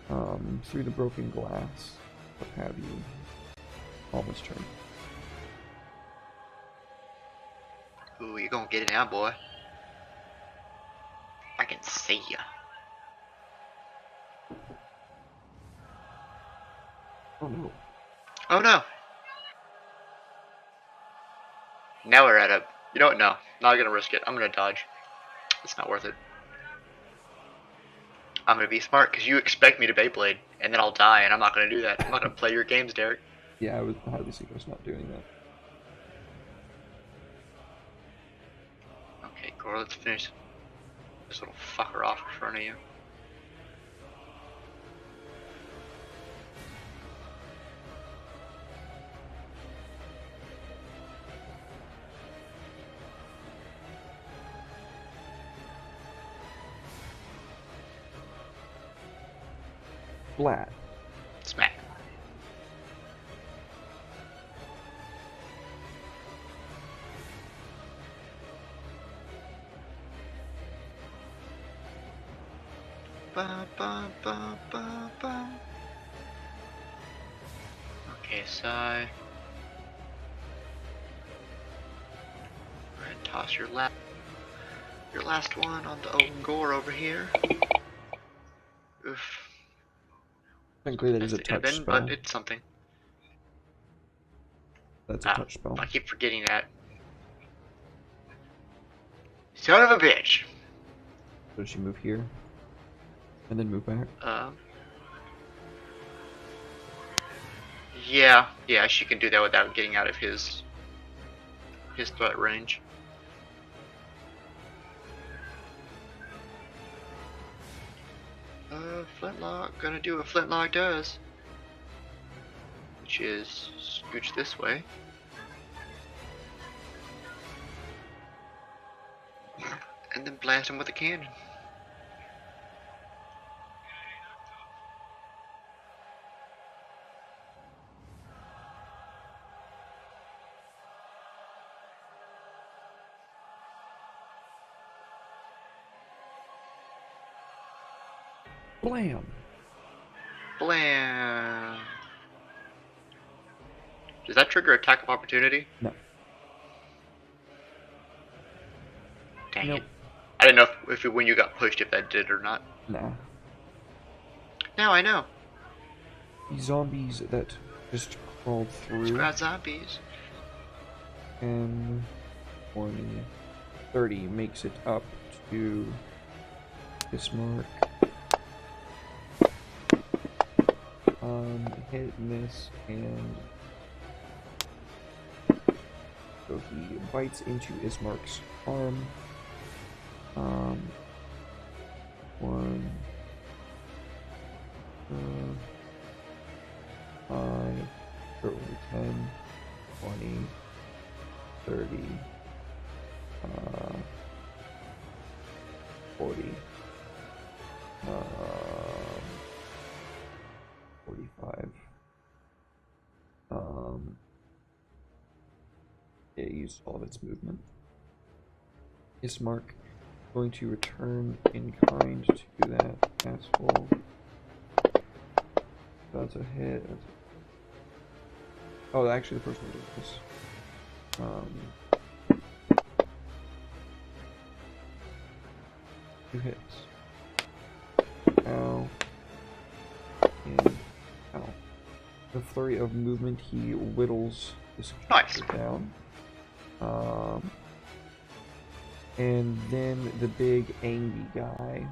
windows, through the broken glass, what have you. Alma's turn. Ooh, you gonna get it now, boy. I can see ya. Oh no. Oh no. Now we're at a... You know what? No. Not gonna risk it. I'm gonna dodge. It's not worth it. I'm gonna be smart, because you expect me to Beyblade, and then I'll die, and I'm not gonna do that. I'm not gonna play your games, Derek. Yeah, I was highly seeking not doing that. Okay, Gore, let's finish this little fucker off in front of you. Splat. Smack. Ba, ba, ba, ba, ba. Okay, so go ahead and toss your last one on the open gore over here. Oof. Technically that is a It could have touch been, spell. but it's something. That's a touch spell. I keep forgetting that. Son of a bitch. So did she move here? And then move back? Yeah, she can do that without getting out of his threat range. Flintlock, gonna do what Flintlock does. Which is scooch this way. And then blast him with a cannon. Blam! Blam! Does that trigger attack of opportunity? No. Dang Nope. it. I didn't know if when you got pushed if that did or not. Nah. Now I know. The zombies that just crawled through. Strahd zombies. 10, 20, 30 makes it up to this mark. Hit, miss, and so he bites into Ismark's arm. One, 5, certainly 10, 20, 30, 40, 45. It used all of its movement. Ismark going to return in kind to that asshole. That's a hit. Oh, actually, the first one did this. 2 hits. Ow. And ow. The flurry of movement, he whittles this Nice. creature down. And then the big angry guy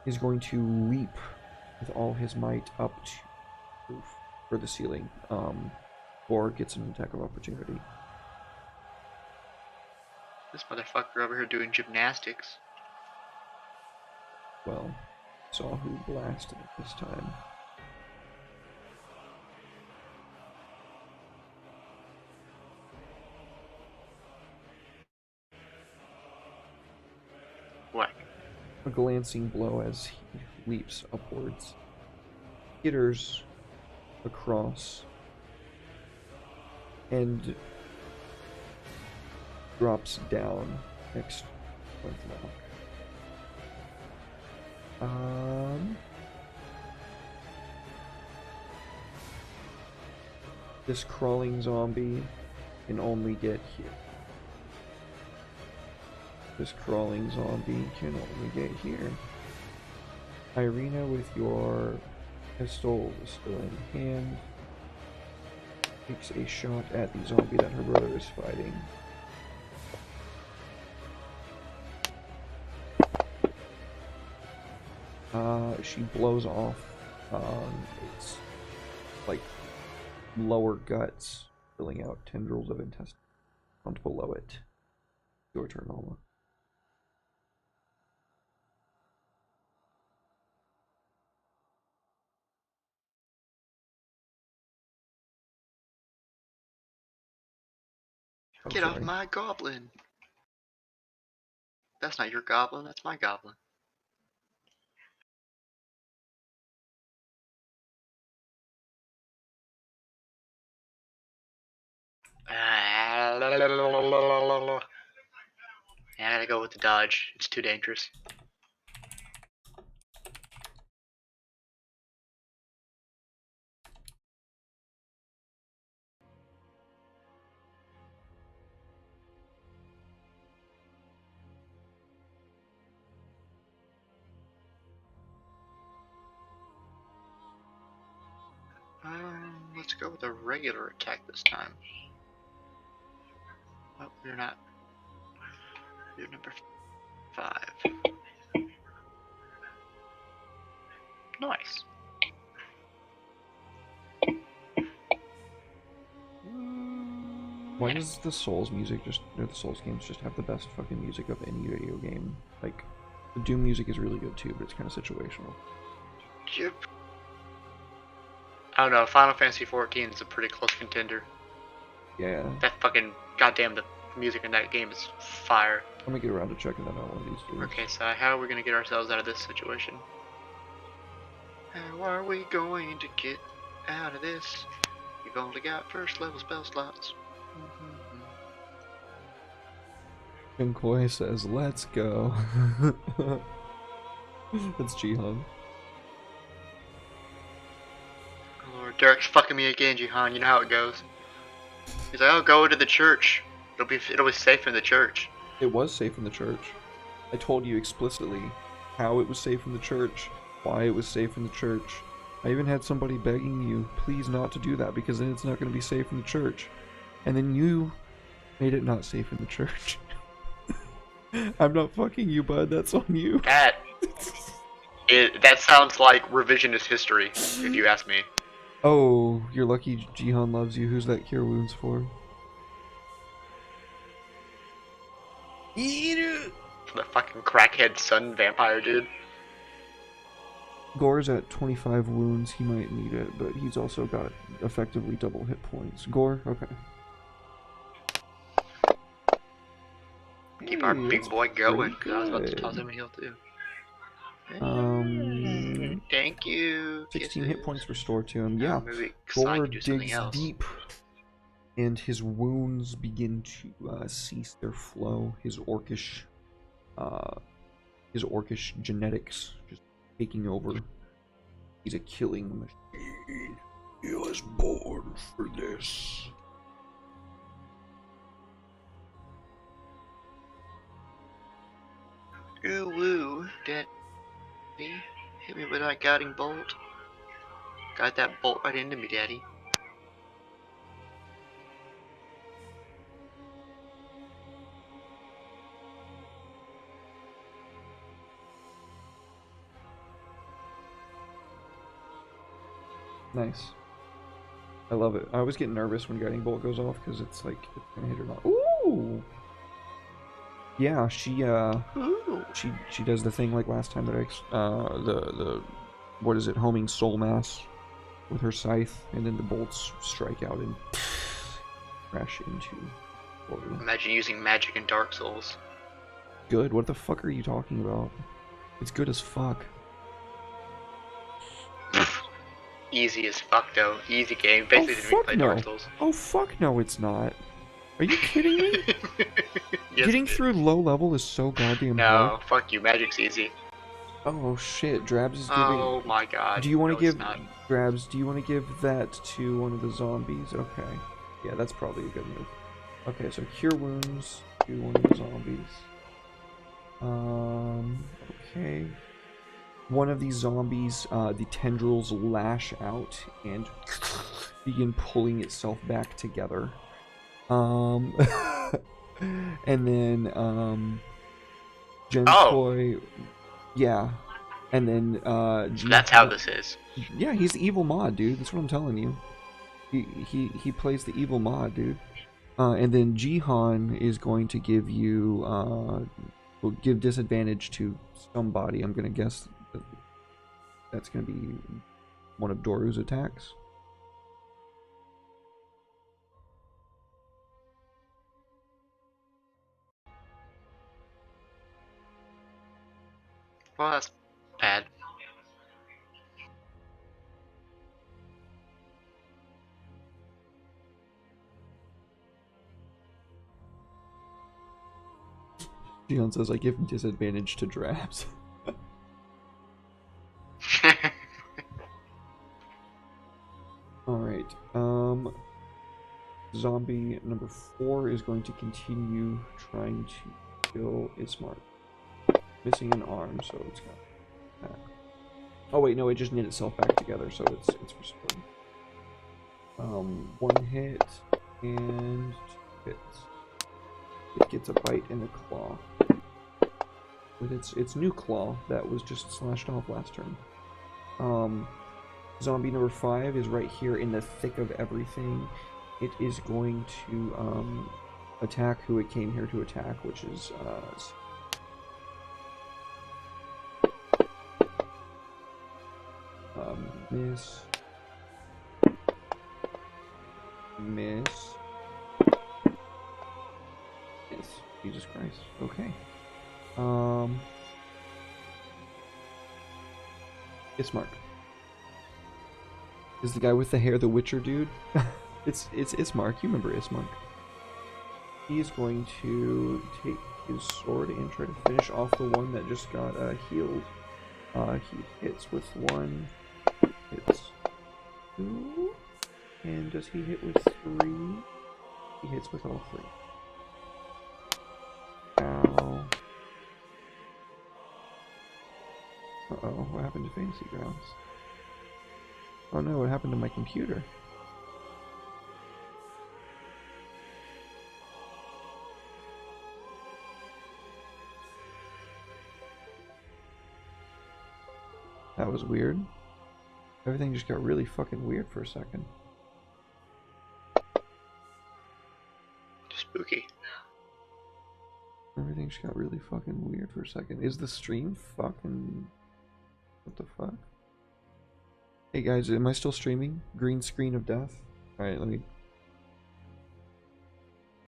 is going to leap with all his might up to for the ceiling. Or gets an attack of opportunity. This motherfucker over here doing gymnastics. Well, saw who blasted it this time. What? A glancing blow as he leaps upwards. Skitters across and drops down next to Flintlock. This crawling zombie can only get here. This crawling zombie can only get here. Irina, with your pistol still in hand, takes a shot at the zombie that her brother is fighting. She blows off its like lower guts, filling out tendrils of intestine onto below it. Your turn, Alma. Oh, Get sorry. off my goblin. That's not your goblin, that's my goblin. Yeah, I gotta go with the dodge. It's too dangerous. Let's go with a regular attack this time. Oh, you're not. You're number 5. Nice. Why does the Souls music just, or the Souls games just have the best fucking music of any video game? Like, the Doom music is really good too, but it's kind of situational. Yep. I don't know, Final Fantasy 14 is a pretty close contender. Yeah. That fucking goddamn the music in that game is fire. I'm gonna get around to checking that out one of these days. Okay, so how are we gonna get ourselves out of this situation? How are we going to get out of this? We've only got first level spell slots. Kinkoi says, "Let's go." That's Jihan. Oh Lord, Derek's fucking me again, Jihan. You know how it goes. He's like, "Oh, go into the church. It'll be safe in the church." It was safe in the church. I told you explicitly how it was safe in the church, why it was safe in the church. I even had somebody begging you, please not to do that, because then it's not going to be safe in the church. And then you made it not safe in the church. I'm not fucking you, bud. That's on you. That That sounds like revisionist history, if you ask me. Oh, you're lucky Jihan loves you. Who's that cure wounds for? The fucking crackhead sun vampire dude. Gore's at 25 wounds. He might need it, but he's also got effectively double hit points. Gore? Okay. Keep our Hey, big that's boy going, pretty because I was about to good. toss him a heal too. Thank you. 16 hit Kisses. points restored to him. Yeah. Maybe Sai Gore can do something digs else. deep, and his wounds begin to cease their flow. His orcish genetics just taking over. He's a killing machine. He was born for this. Ooh woo, daddy. Hit me with that guiding bolt. Got that bolt right into me, daddy. Nice. I love it. I always get nervous when guiding bolt goes off because it's like it's gonna hit or not. Ooh. Yeah, Ooh. she does the thing like last time that the what is it, homing soul mass with her scythe, and then the bolts strike out and crash into water. Imagine using magic in Dark Souls. Good. What the fuck are you talking about? It's good as fuck. Easy as fuck though. Easy game. Basically didn't even play no. Dark Souls. Oh fuck no, it's not. Are you kidding me? Yes, Getting it is. through low level is so goddamn No, hard. fuck you. Magic's easy. Oh shit, Drabs is giving. Oh my god. Do you want to No, give it's not. Drabs? Do you want to give that to one of the zombies? Okay, yeah, that's probably a good move. Okay, so cure wounds to one of the zombies. Okay. One of these zombies, the tendrils lash out and begin pulling itself back together. And then Gentoy, yeah, and then So that's how this is. Yeah, he's the evil mod, dude. That's what I'm telling you. He plays the evil mod, dude. And then Jihan is going to give you will give disadvantage to somebody. I'm gonna guess that's gonna be one of Doru's attacks. Well, that's bad. Jihan says I give disadvantage to Drabs. Alright, zombie number 4 is going to continue trying to kill Ismark. Missing an arm, so it's got that. Oh wait, no, it just knit itself back together, so it's restored. 1 hit and 2 hits. It gets a bite in the claw. With its new claw that was just slashed off last turn. Zombie number 5 is right here in the thick of everything. It is going to attack who it came here to attack, which is miss, miss, miss. Jesus Christ. Okay. Ismark. Is the guy with the hair the Witcher dude? it's Ismark. You remember Ismark. He's going to take his sword and try to finish off the one that just got healed. He hits with 1, hits 2, and does he hit with 3? He hits with all 3. Ow. Uh-oh, what happened to Fantasy Grounds? Oh no, what happened to my computer? That was weird. Everything just got really fucking weird for a second. Spooky. Everything just got really fucking weird for a second. Is the stream fucking... What the fuck? Hey guys, am I still streaming? Green screen of death? Alright, let me